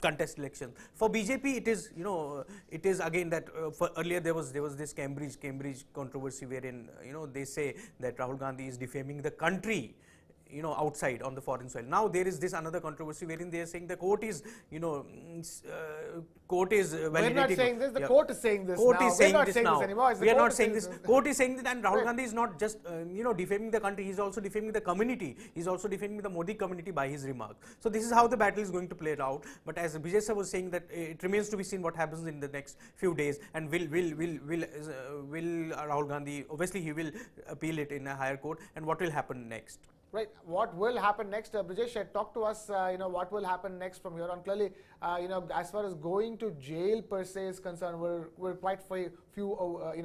contest elections. For BJP, it is again that for earlier there was this Cambridge controversy wherein they say that Rahul Gandhi is defaming the country outside on the foreign soil. Now there is this another controversy wherein they are saying the court is validating. We're not saying this. The yeah. court is saying this. Court now. is saying We're not this saying now. this anymore. It's the We are court not is saying this. this. Court is saying that, and Rahul Gandhi is not just defaming the country. He is also defaming the community. He is also defaming the Modi community by his remarks. So this is how the battle is going to play it out. But as Vijay sir was saying, that it remains to be seen what happens in the next few days. And will Rahul Gandhi, obviously he will appeal it in a higher court, and what will happen next? Right. What will happen next? Brijesh, talk to us, what will happen next from here on. Clearly, as far as going to jail per se is concerned, we're quite few,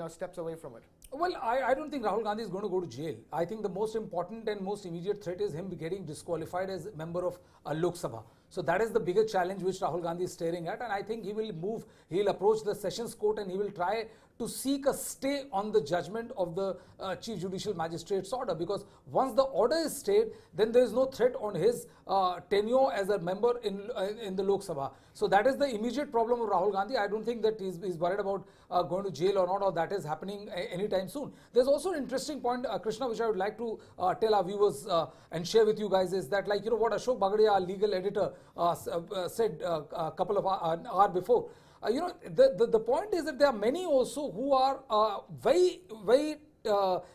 steps away from it. Well, I don't think Rahul Gandhi is going to go to jail. I think the most important and most immediate threat is him getting disqualified as a member of Lok Sabha. So that is the bigger challenge which Rahul Gandhi is staring at, and I think he'll approach the Sessions Court and he will try to seek a stay on the judgment of the Chief Judicial Magistrate's order, because once the order is stayed, then there is no threat on his tenure as a member in the Lok Sabha. So that is the immediate problem of Rahul Gandhi. I don't think that he's worried about going to jail or not, or that is happening anytime soon. There's also an interesting point, Krishna, which I would like to tell our viewers and share with you guys, is that, what Ashok Bagadia, our legal editor, said a couple of hours before. The point is that there are many also who are very, very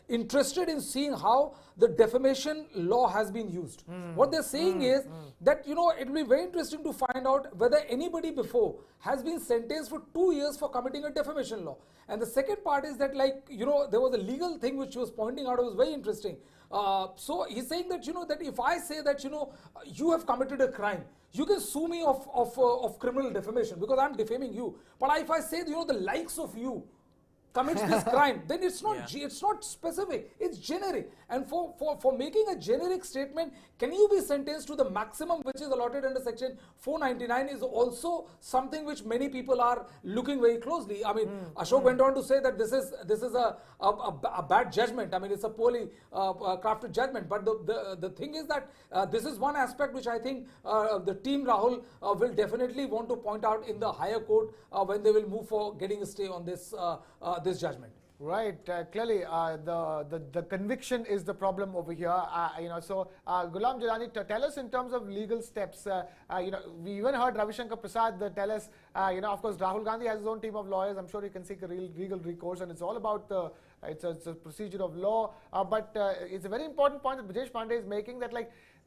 interested in seeing how the defamation law has been used. What they're saying is that, it will be very interesting to find out whether anybody before has been sentenced for 2 years for committing a defamation law. And the second part is that, there was a legal thing which he was pointing out. It was very interesting. So he's saying that, that if I say that, you have committed a crime, you can sue me of criminal defamation because I'm defaming you. But if I say, the likes of you commits this crime, then it's not specific, it's generic. And for making a generic statement, can you be sentenced to the maximum which is allotted under section 499 is also something which many people are looking very closely. I mean, Ashok went on to say that this is a bad judgment. I mean, it's a poorly crafted judgment. But the thing is that this is one aspect which I think the team Rahul will definitely want to point out in the higher court when they will move for getting a stay on this this judgment. Right. Clearly, the conviction is the problem over here. So Ghulam Jalani, tell us in terms of legal steps. We even heard Ravi Shankar Prasad tell us. Of course, Rahul Gandhi has his own team of lawyers. I'm sure he can seek a legal recourse, and it's all about it's a procedure of law. But it's a very important point that Brijesh Pandey is making, that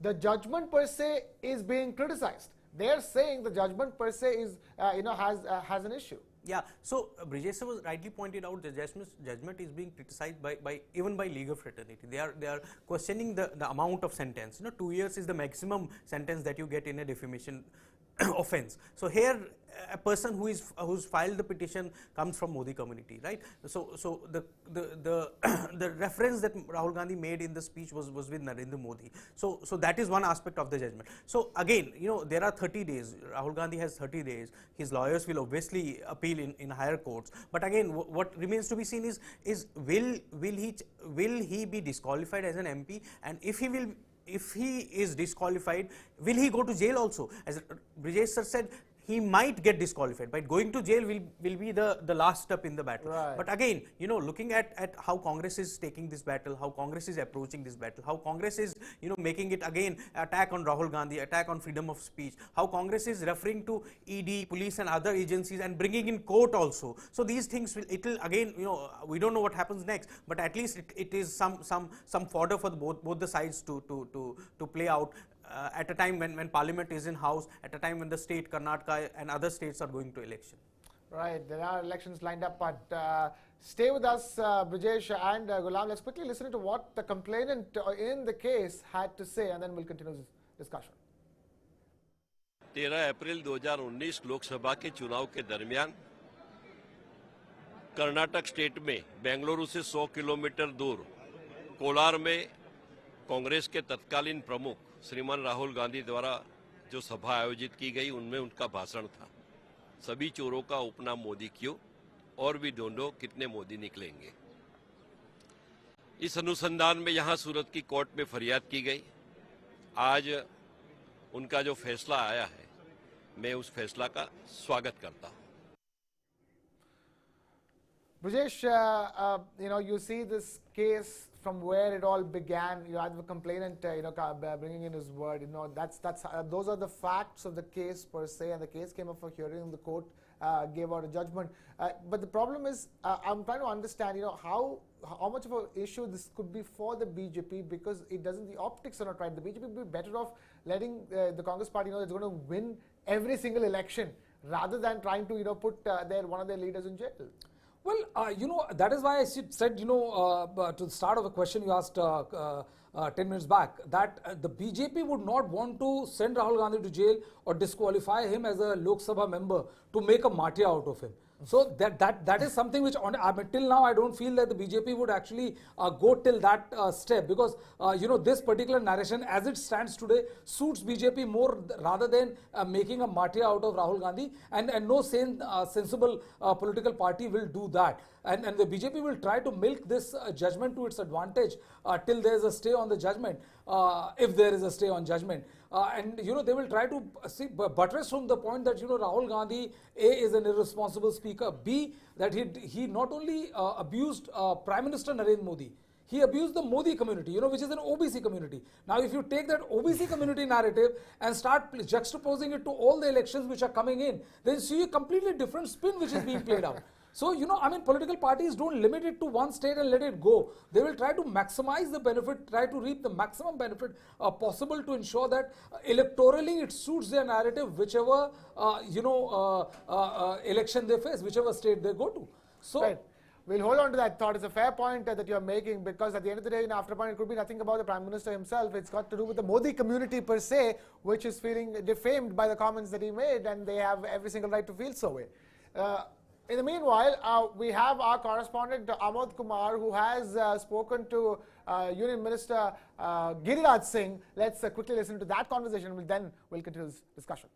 the judgment per se is being criticized. They're saying the judgment per se is has an issue. Yeah, so Brijesh was rightly pointed out the judgment is being criticized even by legal fraternity. They are questioning the amount of sentence. 2 years is the maximum sentence that you get in a defamation offense. So here a person who's filed the petition comes from Modi community, right? So the reference that Rahul Gandhi made in the speech was with Narendra Modi. So that is one aspect of the judgment. So again, there are 30 days. Rahul Gandhi has 30 days. His lawyers will obviously appeal in higher courts. But again, what remains to be seen is will he be disqualified as an MP? And if he is disqualified, will he go to jail also? As Brijesh sir said, he might get disqualified, but going to jail will be the last step in the battle. Right. But again, looking at how Congress is taking this battle, how Congress is approaching this battle, how Congress is making it again attack on Rahul Gandhi, attack on freedom of speech, how Congress is referring to ED, police and other agencies and bringing in court also. So these things it'll again, we don't know what happens next, but at least it is some fodder for both the sides to play out. At a time when Parliament is in house, at a time when the state Karnataka and other states are going to election. Right, there are elections lined up, but stay with us, Brijesh and Ghulam. Let's quickly listen to what the complainant in the case had to say, and then we'll continue this discussion. 13 अप्रैल 2019 लोकसभा के चुनाव के दरमियान Karnataka state में बेंगलुरु से 100 kilometre दूर कोलार में कांग्रेस के तत्कालीन प्रमुख श्रीमान राहुल गांधी द्वारा जो सभा आयोजित की गई, उनमें उनका भाषण था, सभी चोरों का उपनाम मोदी क्यों, और भी ढूंढो कितने मोदी निकलेंगे। इस अनुसंधान में यहां सूरत की कोर्ट में फरियाद की गई। आज उनका जो फैसला आया है, मैं उस फैसला का स्वागत करता हूं। Brijesh, you see this case from where it all began. You had the complainant, bringing in his word. Those are the facts of the case per se, and the case came up for hearing in the court. Gave out a judgment, but the problem is, I'm trying to understand, how much of an issue this could be for the BJP, because the optics are not right. The BJP would be better off letting the Congress party know it's going to win every single election, rather than trying to put one of their leaders in jail. Well, that is why I said, to the start of a question you asked 10 minutes back, that the BJP would not want to send Rahul Gandhi to jail or disqualify him as a Lok Sabha member to make a martyr out of him. So that is something which, till now, I don't feel that the BJP would actually go till that step, because this particular narration, as it stands today, suits BJP more rather than making a martyr out of Rahul Gandhi, and no sensible political party will do that. And the BJP will try to milk this judgment to its advantage till there is a stay on the judgment, if there is a stay on judgment. And they will try to buttress from the point that Rahul Gandhi, A, is an irresponsible speaker, B, that he not only abused Prime Minister Narendra Modi, he abused the Modi community, which is an OBC community. Now, if you take that OBC community narrative and start juxtaposing it to all the elections which are coming in, then you see a completely different spin which is being played out. So, political parties don't limit it to one state and let it go. They will try to maximize the benefit, try to reap the maximum benefit possible to ensure that electorally it suits their narrative, whichever, election they face, whichever state they go to. So, right. We'll hold on to that thought. It's a fair point that you're making, because at the end of the day, after a point, it could be nothing about the Prime Minister himself. It's got to do with the Modi community per se, which is feeling defamed by the comments that he made, and they have every single right to feel so way. In the meanwhile, we have our correspondent Amod Kumar, who has spoken to Union Minister Giriraj Singh. Let's quickly listen to that conversation, then we'll continue this discussion.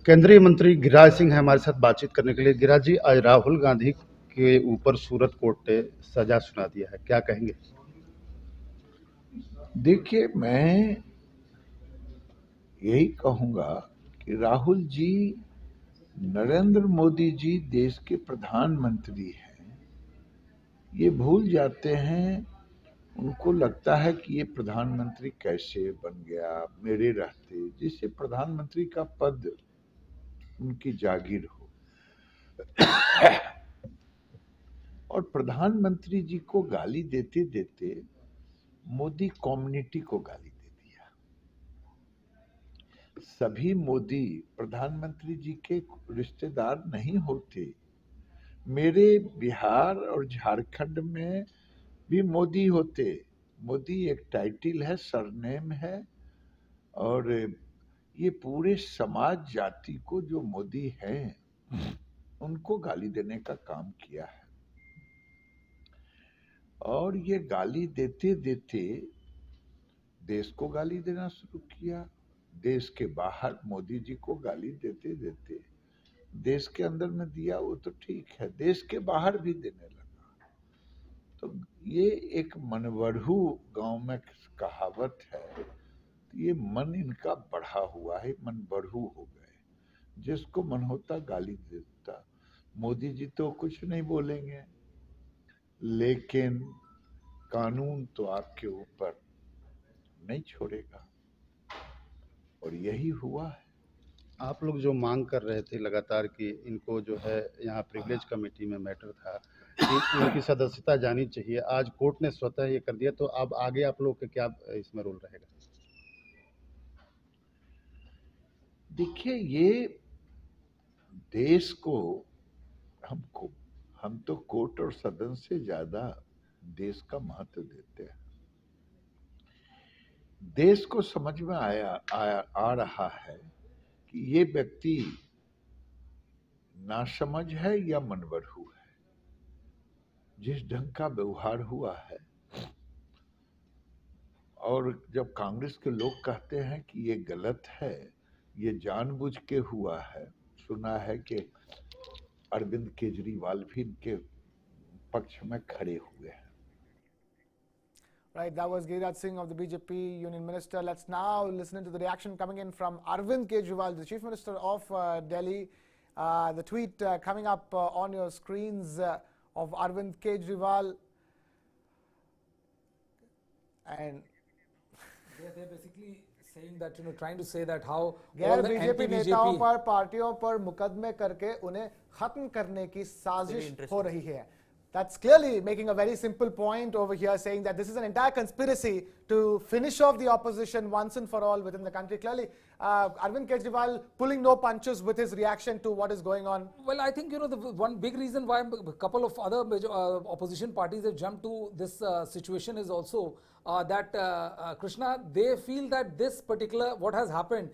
केंद्रीय मंत्री गिरिराज सिंह है हमारे साथ बातचीत करने के लिए। गिरिराज जी, आज राहुल गांधी के ऊपर सूरत कोर्ट ने सजा सुना दिया है, क्या कहेंगे? देखिए, मैं यही कहूंगा कि राहुल जी, नरेंद्र मोदी जी देश के प्रधानमंत्री हैं। ये भूल जाते हैं, उनको लगता है कि ये प्रधानमंत्री कैसे बन गया मेरे रहते, जिससे प्रधानमंत्री का पद उनकी जागीर हो। और प्रधानमंत्री जी को गाली देते देते मोदी कम्युनिटी को गाली दे दिया। सभी मोदी प्रधानमंत्री जी के रिश्तेदार नहीं होते। मेरे बिहार और झारखंड में भी मोदी होते। मोदी एक टाइटल है, सरनेम है, और ये पूरे समाज जाति को जो मोदी हैं उनको गाली देने का काम किया है। और ये गाली देते देते देश को गाली देना शुरू किया। देश के बाहर मोदी जी को गाली देते देते देश के अंदर में दिया, वो तो ठीक है, देश के बाहर भी देने लगा। तो ये एक मनवढ़ू गांव में कहावत है, ये मन इनका बढ़ा हुआ है, मन बढ़ू हो गए। जिसको मन होता गाली देता। मोदी जी तो कुछ नहीं बोलेंगे, लेकिन कानून तो आपके ऊपर नहीं छोड़ेगा, और यही हुआ है। आप लोग जो मांग कर रहे थे लगातार कि इनको जो है यहाँ प्रिविलेज कमेटी में मैटर था कि इनकी सदस्यता जानी चाहिए, आज कोर्ट ने स्वतः ये कर दिया, तो अब आगे आप लोग का क्या इसमें रोल रहेगा? देखिए, ये देश को हम तो कोर्ट और सदन से ज्यादा देश का महत्व देते हैं। देश को समझ में आ रहा है कि ये व्यक्ति नासमझ है या मनवढ़ू है। जिस ढंग का व्यवहार हुआ है, और जब कांग्रेस के लोग कहते हैं कि ये गलत है, ये जानबूझ के हुआ है। सुना है कि अरविंद केजरीवाल भी इनके पक्ष में खड़े हुए हैं। Right, that was Giriraj Singh of the BJP Union Minister. Let's now listen to the reaction coming in from Arvind Kejriwal, the Chief Minister of Delhi. The tweet coming up on your screens of Arvind Kejriwal. And they're basically saying that, trying to say that how गैर all the BJP anti-BJP नेताओं पर, पार्टियों पर मुकदमे करके उन्हें खत्म करने की साजिश हो रही है. That's clearly making a very simple point over here, saying that this is an entire conspiracy to finish off the opposition once and for all within the country. Clearly, Arvind Kejriwal pulling no punches with his reaction to what is going on. Well, I think, the one big reason why a couple of other major, opposition parties have jumped to this situation is also that, Krishna, they feel that this particular, what has happened,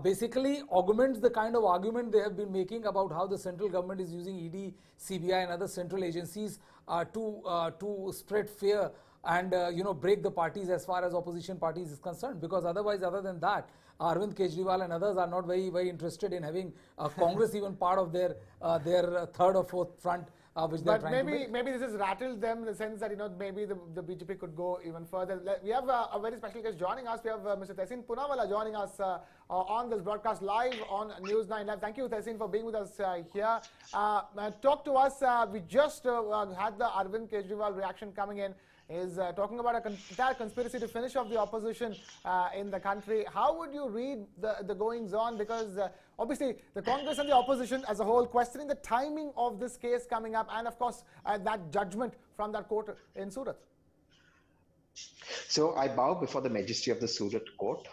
basically augments the kind of argument they have been making about how the central government is using ED, CBI and other central agencies to spread fear and break the parties as far as opposition parties is concerned. Because otherwise, other than that, Arvind Kejriwal and others are not very interested in having Congress even part of their third or fourth front. Which they are trying to make. Maybe this has rattled them in the sense that maybe the BJP could go even further. We have a very special guest joining us. We have Mr. Tehseen Poonawalla joining us on this broadcast live on News9 Live. Thank you, Tehseen, for being with us here. Talk to us. We just had the Arvind Kejriwal reaction coming in. Is talking about an entire conspiracy to finish off the opposition in the country. How would you read the goings on? Because obviously the Congress and the opposition as a whole questioning the timing of this case coming up, and of course that judgment from that court in Surat. So I bow before the majesty of the Surat court,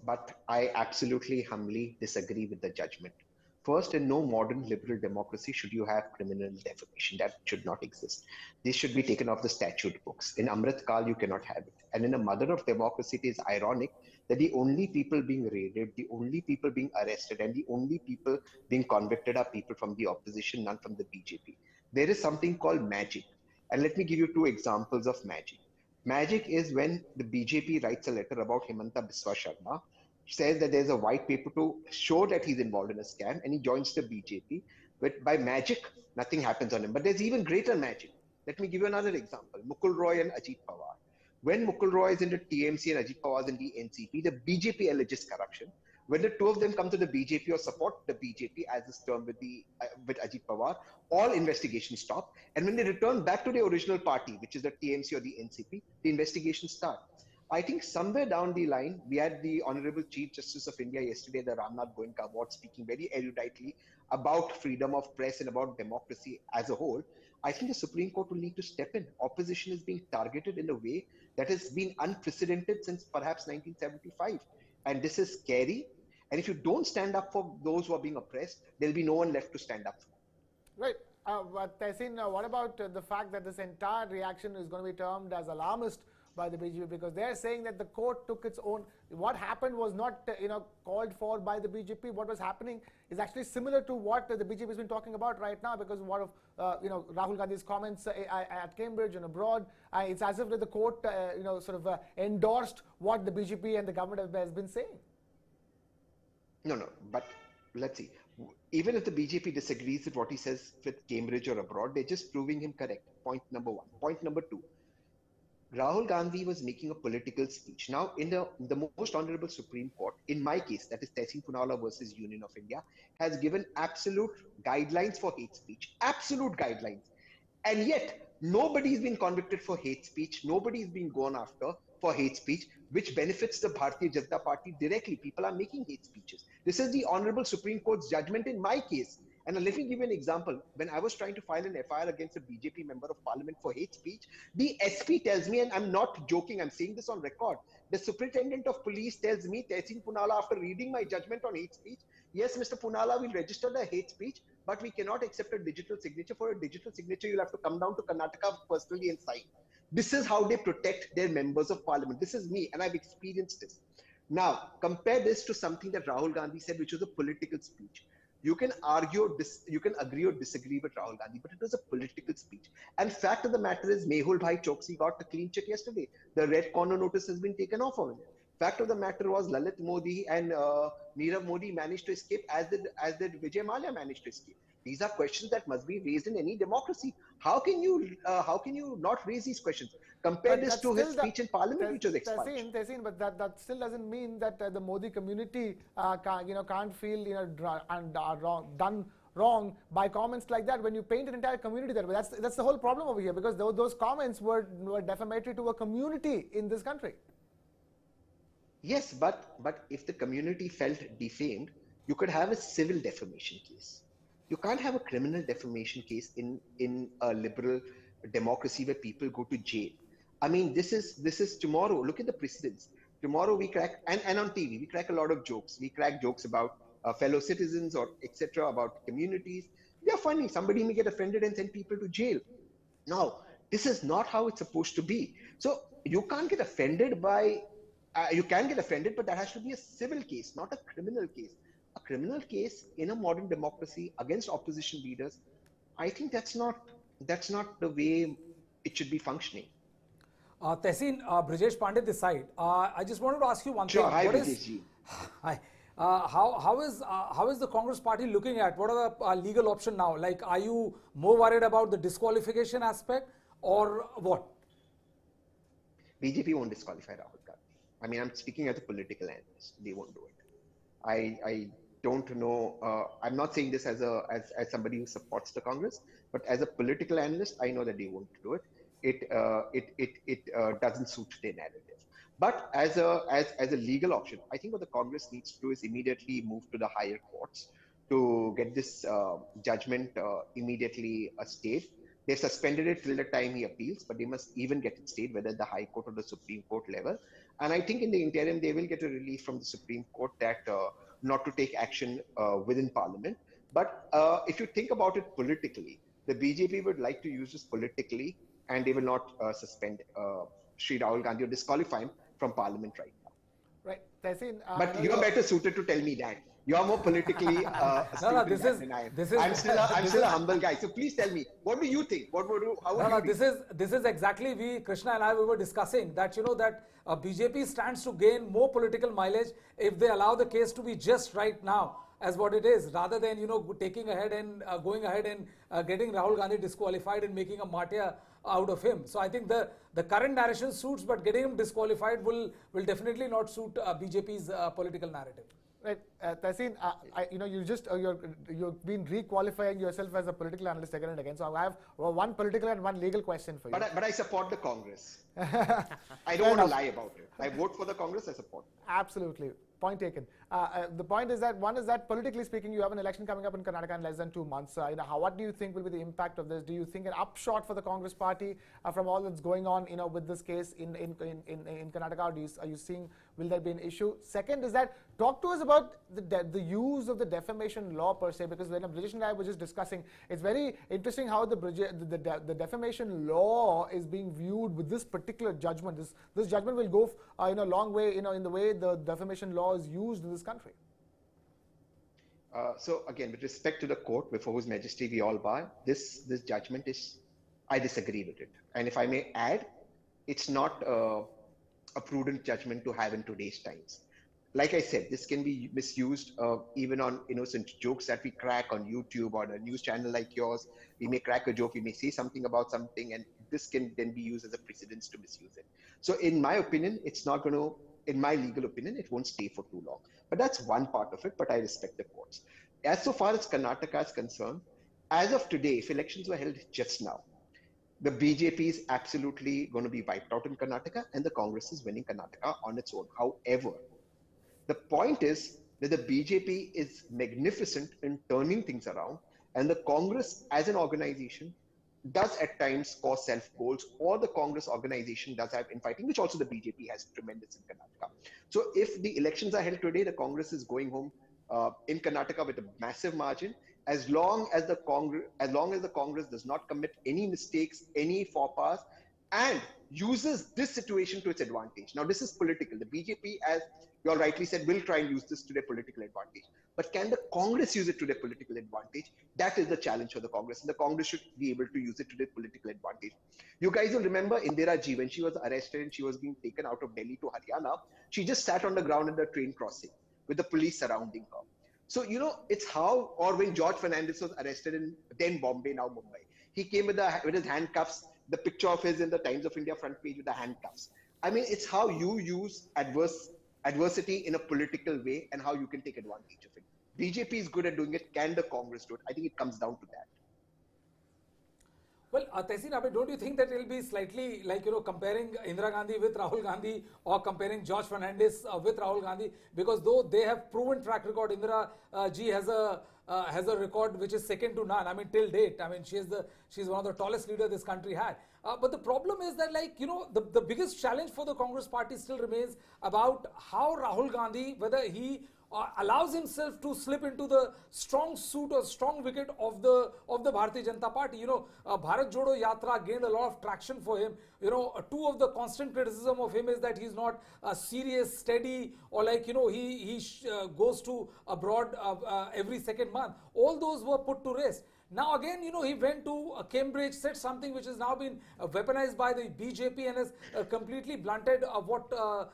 but I absolutely humbly disagree with the judgment. First, in no modern liberal democracy should you have criminal defamation. That should not exist. This should be taken off the statute books. In Amrit Kal, you cannot have it. And in a mother of democracy, it is ironic that the only people being raided, the only people being arrested, and the only people being convicted are people from the opposition, none from the BJP. There is something called magic. And let me give you two examples of magic. Magic is when the BJP writes a letter about Himanta Biswa Sharma, says that there's a white paper to show that he's involved in a scam, and he joins the BJP. But by magic, nothing happens on him. But there's even greater magic. Let me give you another example. Mukul Roy and Ajit Pawar. When Mukul Roy is in the TMC and Ajit Pawar is in the NCP, the BJP alleges corruption. When the two of them come to the BJP or support the BJP, as is termed with Ajit Pawar, all investigations stop. And when they return back to the original party, which is the TMC or the NCP, the investigations start. I think somewhere down the line, we had the Honorable Chief Justice of India yesterday, the Ramnath Goenka Award, speaking very eruditely about freedom of press and about democracy as a whole. I think the Supreme Court will need to step in. Opposition is being targeted in a way that has been unprecedented since perhaps 1975. And this is scary. And if you don't stand up for those who are being oppressed, there'll be no one left to stand up for. Right. But Tehseen, what about the fact that this entire reaction is going to be termed as alarmist by the BJP, because they're saying that the court took its own. What happened was not called for by the BJP. What was happening is actually similar to what the BJP has been talking about right now, because one of Rahul Gandhi's comments at Cambridge and abroad. It's as if the court endorsed what the BJP and the government has been saying. No, but let's see. Even if the BJP disagrees with what he says with Cambridge or abroad, they're just proving him correct. Point number one. Point number two. Rahul Gandhi was making a political speech. Now, in the most honorable Supreme Court, in my case, that is Tehseen Poonawalla versus Union of India, has given absolute guidelines for hate speech. Absolute guidelines. And yet, nobody's been convicted for hate speech. Nobody's been gone after for hate speech, which benefits the Bharatiya Janata Party directly. People are making hate speeches. This is the honorable Supreme Court's judgment in my case. And let me give you an example. When I was trying to file an FIR against a BJP member of parliament for hate speech, the SP tells me, and I'm not joking, I'm saying this on record, the superintendent of police tells me, Tehseen Poonawalla, after reading my judgment on hate speech, yes, Mr. Poonawalla will register the hate speech, but we cannot accept a digital signature. For a digital signature, you'll have to come down to Karnataka personally and sign. This is how they protect their members of parliament. This is me, and I've experienced this. Now, compare this to something that Rahul Gandhi said, which was a political speech. You can argue, you can agree or disagree with Rahul Gandhi, but it was a political speech. And fact of the matter is, Mehul Bhai Choksi got a clean check yesterday. The red corner notice has been taken off of him. Fact of the matter was, Lalit Modi and Nirav Modi managed to escape, as did Vijay Mallya managed to escape. These are questions that must be raised in any democracy. How can you not raise these questions? Compare this to his speech in parliament, which was expunged. Tehseen, but that still doesn't mean that the Modi community can't feel done wrong by comments like that when you paint an entire community that way? That's the whole problem over here, because those comments were defamatory to a community in this country. Yes, but if the community felt defamed, you could have a civil defamation case. You can't have a criminal defamation case in a liberal democracy where people go to jail. I mean, this is tomorrow. Look at the precedents. Tomorrow we crack, and on TV we crack a lot of jokes. We crack jokes about fellow citizens or etc. about communities. They're funny. Somebody may get offended and send people to jail. Now, this is not how it's supposed to be. So you can't get offended by. You can get offended, but that has to be a civil case, not a criminal case. A criminal case in a modern democracy against opposition leaders, I think that's not the way it should be functioning. Tehseen, Brijesh Pandit this side. I just wanted to ask you one thing. Hi, Brijesh ji. Hi. How is the Congress party looking at? What are the legal options now? Like, are you more worried about the disqualification aspect or what? BJP won't disqualify Rahul Gandhi. I mean, I'm speaking as a political analyst. They won't do it. I don't know. I'm not saying this as somebody who supports the Congress, but as a political analyst, I know that they won't do it. It doesn't suit their narrative. But as a legal option, I think what the Congress needs to do is immediately move to the higher courts to get this judgment immediately stayed. They've suspended it till the time he appeals, but they must even get it stayed, whether at the High Court or the Supreme Court level. And I think in the interim, they will get a relief from the Supreme Court that not to take action within Parliament. But if you think about it politically, the BJP would like to use this politically, and they will not suspend Sri Rahul Gandhi or disqualify him from Parliament right now. Right, Tehseen, but you're better suited to tell me that. You're more politically no, this is I'm still a humble guy. So please tell me, what do you think? What would you? How would you this is exactly Krishna and I we were discussing that that BJP stands to gain more political mileage if they allow the case to be just right now as what it is, rather than taking ahead and going ahead and getting Rahul Gandhi disqualified and making a martyr out of him. So I think the current narration suits, but getting him disqualified will definitely not suit BJP's political narrative. Right, Tehseen, you've been requalifying yourself as a political analyst again and again. So I have one political and one legal question for you. But I support the Congress. I don't want to lie about it. I vote for the Congress. I support it. Absolutely. Point taken. The point is that politically speaking, you have an election coming up in Karnataka in less than 2 months. What do you think will be the impact of this? Do you think an upshot for the Congress party from all that's going on, with this case in Karnataka? Or are you seeing, will there be an issue? Second is that, talk to us about the use of the defamation law per se, because when Brijesh and I were just discussing, it's very interesting how the defamation law is being viewed with this particular judgment. This judgment will go a long way, in the way the defamation law is used in this country. So again, with respect to the court before whose majesty we all bow, this judgment I disagree with it. And if I may add, it's not a prudent judgment to have in today's times. Like I said, this can be misused even on innocent jokes that we crack on YouTube or a news channel like yours. We may crack a joke, we may say something about something, and this can then be used as a precedence to misuse it. So in my opinion, it's not going to, in my legal opinion, it won't stay for too long. But that's one part of it, but I respect the courts. As so far as Karnataka is concerned, as of today, if elections were held just now, the BJP is absolutely going to be wiped out in Karnataka, and the Congress is winning Karnataka on its own. However, the point is that the BJP is magnificent in turning things around, and the Congress as an organization does at times cause self-goals, or the Congress organization does have infighting, which also the BJP has tremendous in Karnataka. So if the elections are held today, the Congress is going home in Karnataka with a massive margin, as long as the Congress does not commit any mistakes, any faux pas, and uses this situation to its advantage. Now, this is political. The BJP, as you all rightly said, will try and use this to their political advantage. But can the Congress use it to their political advantage? That is the challenge for the Congress, and the Congress should be able to use it to their political advantage. You guys will remember Indira Ji, when she was arrested and she was being taken out of Delhi to Haryana, she just sat on the ground at the train crossing with the police surrounding her. So, it's how, or when George Fernandez was arrested in then Bombay, now Mumbai, he came with his handcuffs, the picture of his in the Times of India front page with the handcuffs. I mean, it's how you use adversity in a political way and how you can take advantage of it. BJP is good at doing it. Can the Congress do it? I think it comes down to that. Well, Tehseen Ahmed, don't you think that it will be slightly like, comparing Indira Gandhi with Rahul Gandhi or comparing George Fernandez with Rahul Gandhi? Because though they have proven track record, Indira ji has a record which is second to none. I mean, till date. I mean, she's one of the tallest leaders this country had. But the problem is that, like, the biggest challenge for the Congress party still remains about how Rahul Gandhi, whether he allows himself to slip into the strong suit or strong wicket of the Bharatiya Janata Party. Bharat Jodo Yatra gained a lot of traction for him. Two of the constant criticism of him is that he's not serious, steady, or like, he goes to abroad every second month. All those were put to rest. Now again, he went to Cambridge, said something which has now been weaponized by the BJP and has completely blunted what the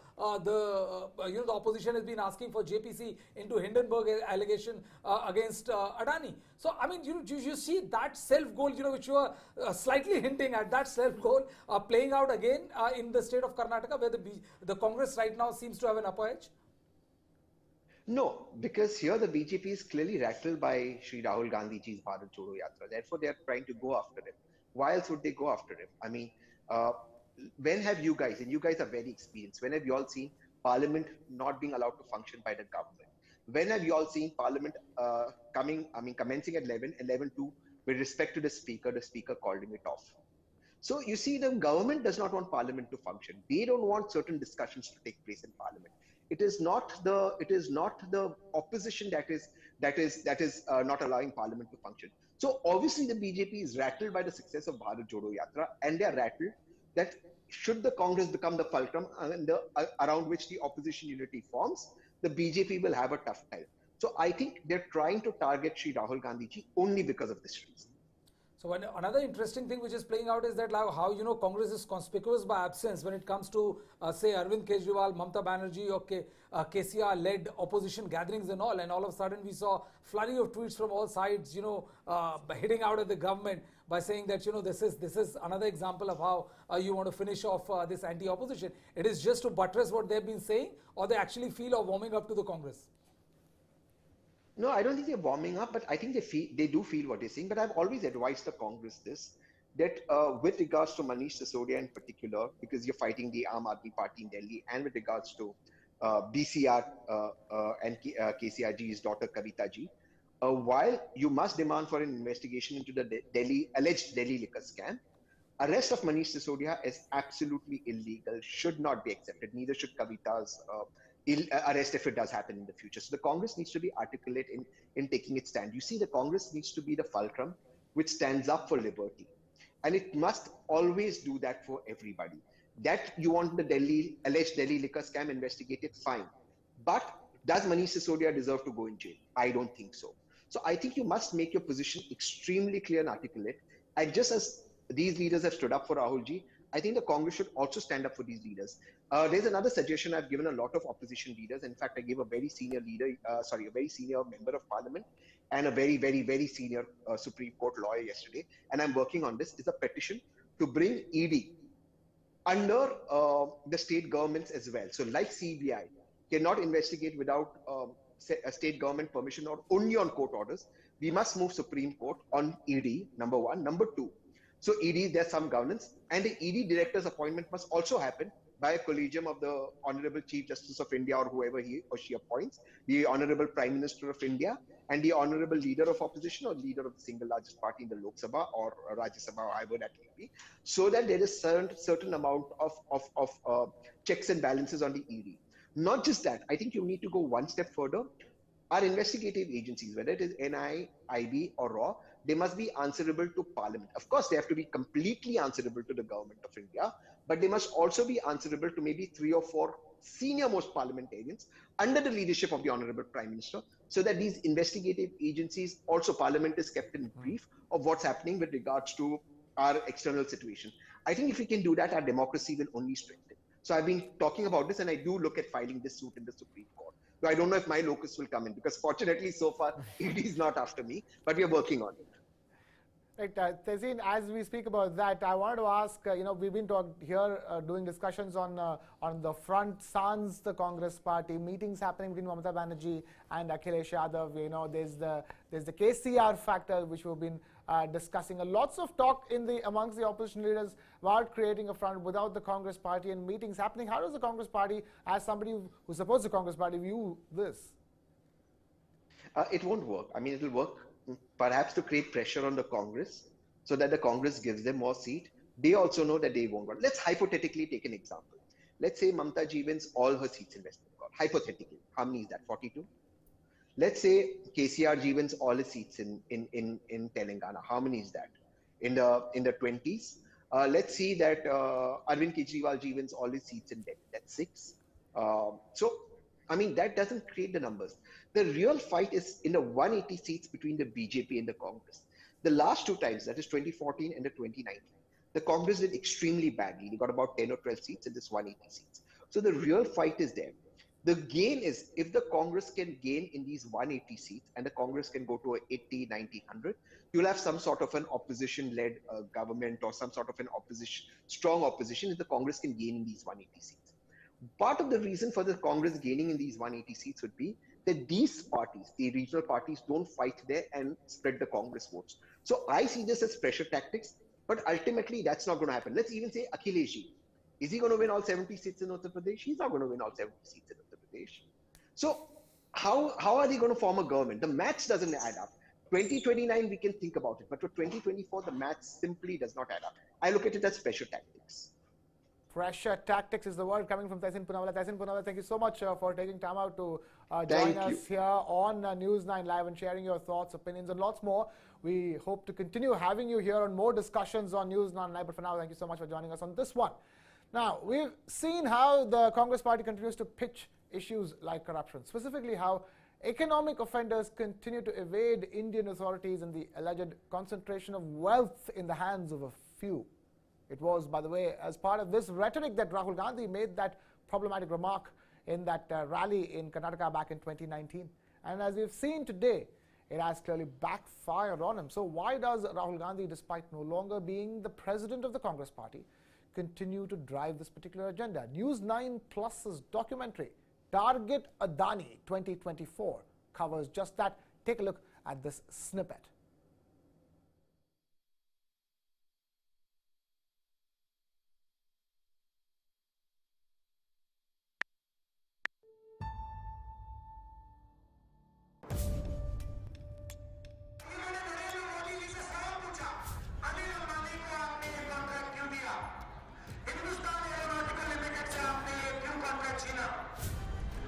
opposition has been asking for JPC into Hindenburg allegation against Adani. So I mean, you see that self-goal, which you are slightly hinting at, that self-goal playing out again in the state of Karnataka, where the Congress right now seems to have an upper edge. No, because here the BJP is clearly rattled by Sri Rahul Gandhi ji's Bharat Jodo Yatra. Therefore, they are trying to go after him. Why else would they go after him? I mean, when have you guys, and you guys are very experienced, when have you all seen Parliament not being allowed to function by the government? When have you all seen Parliament commencing at 11:02 with respect to the Speaker calling it off? So you see, the government does not want Parliament to function. They don't want certain discussions to take place in Parliament. It is not the opposition that is not allowing Parliament to function. So obviously the BJP is rattled by the success of Bharat Jodo Yatra, and they are rattled that should the Congress become the fulcrum around which the opposition unity forms, the BJP will have a tough time. So I think they're trying to target Sri Rahul Gandhi ji only because of this reason. So another interesting thing which is playing out is that how Congress is conspicuous by absence when it comes to say Arvind Kejriwal, Mamata Banerjee or KCR led opposition gatherings and all of a sudden we saw flurry of tweets from all sides hitting out at the government by saying that this is another example of how you want to finish off this anti-opposition. It is just to buttress what they've been saying, or they actually feel of warming up to the Congress? No, I don't think they're warming up, but I think they do feel what they're saying. But I've always advised the Congress that with regards to Manish Sisodia in particular, because you're fighting the Aam Aadmi Party in Delhi, and with regards to BCR and KCRG's daughter Kavita ji, while you must demand for an investigation into the alleged Delhi liquor scam, arrest of Manish Sisodia is absolutely illegal, should not be accepted. Neither should Kavita's arrest if it does happen in the future. So the Congress needs to be articulate in taking its stand. You see, the Congress needs to be the fulcrum which stands up for liberty. And it must always do that for everybody. That you want the alleged Delhi liquor scam investigated, fine. But does Manish Sisodia deserve to go in jail? I don't think so. So I think you must make your position extremely clear and articulate. And just as these leaders have stood up for Rahulji, I think the Congress should also stand up for these leaders. There's another suggestion I've given a lot of opposition leaders. In fact, I gave a very senior a very senior member of parliament and a very, very, very senior Supreme Court lawyer yesterday. And I'm working on this. It's a petition to bring ED under the state governments as well. So like CBI cannot investigate without a state government permission or only on court orders, we must move Supreme Court on ED, number one. Number two, so ED, there's some governance, and the ED director's appointment must also happen by a collegium of the Honorable Chief Justice of India or whoever he or she appoints, the Honorable Prime Minister of India, and the Honorable Leader of Opposition or Leader of the single largest party in the Lok Sabha or Rajya Sabha, or however that may be, so that there is certain amount of checks and balances on the ED. Not just that, I think you need to go one step further. Our investigative agencies, whether it is NI, IB or RAW, they must be answerable to Parliament. Of course, they have to be completely answerable to the Government of India, but they must also be answerable to maybe 3 or 4 senior most parliamentarians under the leadership of the Honorable Prime Minister, so that these investigative agencies, also Parliament, is kept in brief of what's happening with regards to our external situation. I think if we can do that, our democracy will only strengthen. So I've been talking about this, and I do look at filing this suit in the Supreme Court. So I don't know if my locus will come in, because fortunately so far, ED is not after me, but we are working on it. Right, Tehseen, as we speak about that, I wanted to ask, we've been doing discussions on the front, sans the Congress party, meetings happening between Mamata Banerjee and Akhilesh Yadav. There's the KCR factor, which we've been discussing. Lots of talk amongst the opposition leaders about creating a front without the Congress party and meetings happening. How does the Congress party, as somebody who supports the Congress party, view this? It won't work. I mean, it'll work perhaps to create pressure on the Congress so that the Congress gives them more seat. They also know that they won't run. Let's hypothetically take an example. Let's say Mamata ji wins all her seats in West Bengal. Hypothetically, how many is that? 42? Let's say KCR ji wins all his seats in Telangana. How many is that? In the 20s. Let's see that Arvind Kejriwal ji wins all his seats in Delhi. That's 6. So, I mean, that doesn't create the numbers. The real fight is in the 180 seats between the BJP and the Congress. The last 2 times, that is 2014 and the 2019, the Congress did extremely badly. They got about 10 or 12 seats in this 180 seats. So the real fight is there. The gain is, if the Congress can gain in these 180 seats and the Congress can go to 80, 90, 100, you'll have some sort of an opposition-led government or some sort of an strong opposition if the Congress can gain in these 180 seats. Part of the reason for the Congress gaining in these 180 seats would be that these parties, the regional parties, don't fight there and spread the Congress votes. So I see this as pressure tactics, but ultimately that's not going to happen. Let's even say Akhilesh ji. Is he going to win all 70 seats in Uttar Pradesh? He's not going to win all 70 seats in Uttar Pradesh. So how are they going to form a government? The maths doesn't add up. 2029, we can think about it, but for 2024, the maths simply does not add up. I look at it as pressure tactics. Pressure tactics is the word coming from Tehseen Poonawalla. Tehseen Poonawalla, thank you so much for taking time out to join us here on News9 Live and sharing your thoughts, opinions, and lots more. We hope to continue having you here on more discussions on News9 Live. But for now, thank you so much for joining us on this one. Now, we've seen how the Congress party continues to pitch issues like corruption, specifically how economic offenders continue to evade Indian authorities and the alleged concentration of wealth in the hands of a few. It was, by the way, as part of this rhetoric that Rahul Gandhi made that problematic remark in that rally in Karnataka back in 2019. And as we've seen today, it has clearly backfired on him. So why does Rahul Gandhi, despite no longer being the president of the Congress party, continue to drive this particular agenda? News9 Plus's documentary, Target Adani 2024, covers just that. Take a look at this snippet.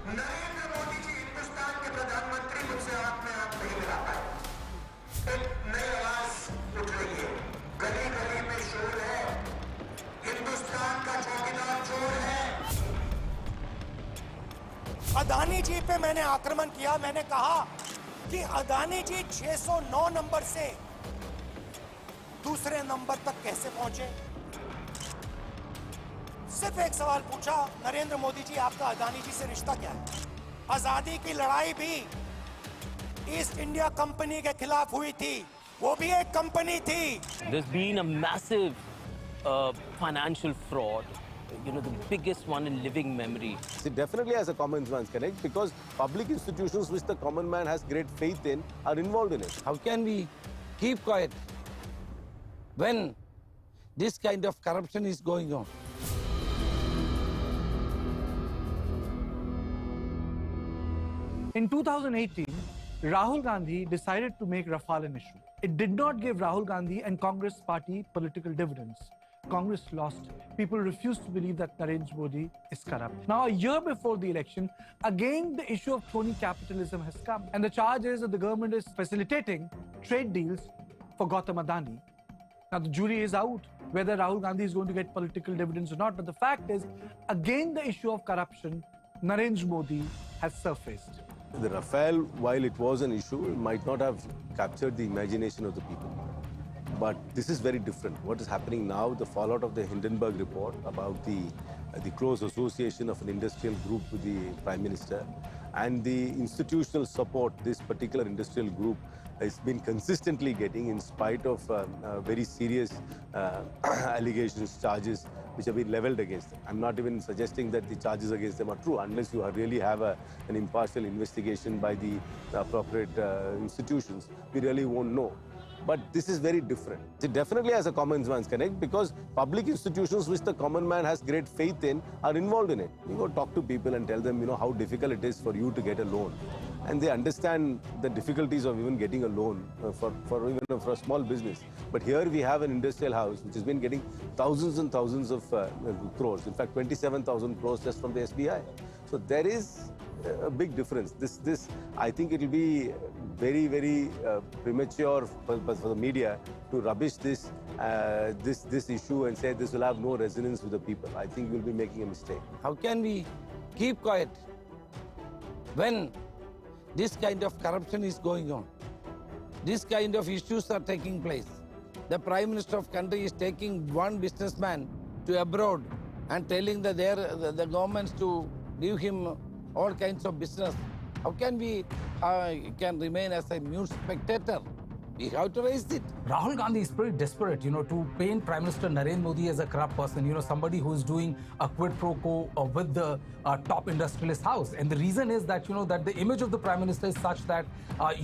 Narendra Modi ji Hindustan के प्रधानमंत्री मुझसे हाथ में हाथ नहीं मिला पाए। एक नई आवाज उठ रही है, गली गली में शोर है, हिंदुस्तान का चौकीदार चोर है। अदानी जी पे मैंने आक्रमण किया। मैंने कहा कि अदानी जी 609 नंबर से दूसरे नंबर तक कैसे पहुंचे। सिर्फ एक सवाल पूछा, नरेंद्र मोदी जी आपका अदानी जी से रिश्ता क्या है? आजादी की लड़ाई भी ईस्ट इंडिया कंपनी के खिलाफ हुई थी, वो भी एक कंपनी थी। There's been a massive financial fraud, the biggest one in living memory. It definitely has a common man's connect because public institutions which the common man has great faith in are involved in it. How can we keep quiet when this kind of corruption is going on? In 2018, Rahul Gandhi decided to make Rafale an issue. It did not give Rahul Gandhi and Congress party political dividends. Congress lost. People refused to believe that Narendra Modi is corrupt. Now, a year before the election, again the issue of crony capitalism has come. And the charge is that the government is facilitating trade deals for Gautam Adani. Now, the jury is out whether Rahul Gandhi is going to get political dividends or not. But the fact is, again the issue of corruption, Narendra Modi has surfaced. The Rafale, while it was an issue, might not have captured the imagination of the people. But this is very different. What is happening now, the fallout of the Hindenburg report about the close association of an industrial group with the Prime Minister and the institutional support this particular industrial group has been consistently getting in spite of very serious allegations, charges which have been leveled against them. I'm not even suggesting that the charges against them are true unless you really have an impartial investigation by the appropriate institutions. We really won't know. But this is very different. It definitely has a common man's connect because public institutions which the common man has great faith in are involved in it. You go talk to people and tell them, how difficult it is for you to get a loan. And they understand the difficulties of even getting a loan for a small business. But here we have an industrial house which has been getting thousands and thousands of crores. In fact, 27,000 crores just from the SBI. So there is a big difference. This I think it will be very, very premature for the media to rubbish this issue and say this will have no resonance with the people. I think we'll be making a mistake. How can we keep quiet when this kind of corruption is going on? This kind of issues are taking place. The Prime Minister of country is taking one businessman to abroad and telling the governments to give him all kinds of business. How can we can remain as a mute spectator? We have to raise it. Rahul Gandhi is pretty desperate, to paint Prime Minister Narendra Modi as a corrupt person, somebody who is doing a quid pro quo with the top industrialist house. And the reason is that, that the image of the Prime Minister is such that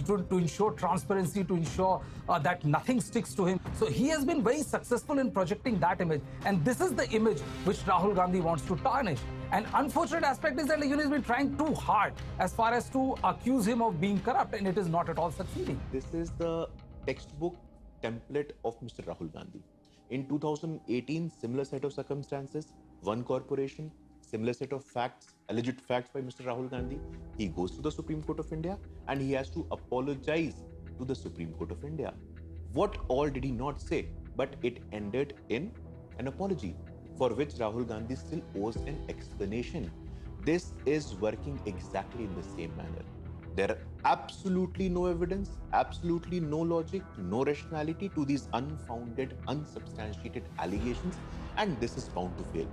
to ensure transparency, to ensure that nothing sticks to him. So he has been very successful in projecting that image. And this is the image which Rahul Gandhi wants to tarnish. An unfortunate aspect is that he's been trying too hard as far as to accuse him of being corrupt, and it is not at all succeeding. This is the textbook template of Mr. Rahul Gandhi. In 2018, similar set of circumstances, one corporation, similar set of facts, alleged facts by Mr. Rahul Gandhi. He goes to the Supreme Court of India and he has to apologize to the Supreme Court of India. What all did he not say? But it ended in an apology, for which Rahul Gandhi still owes an explanation. This is working exactly in the same manner. There are absolutely no evidence, absolutely no logic, no rationality to these unfounded, unsubstantiated allegations, and this is bound to fail.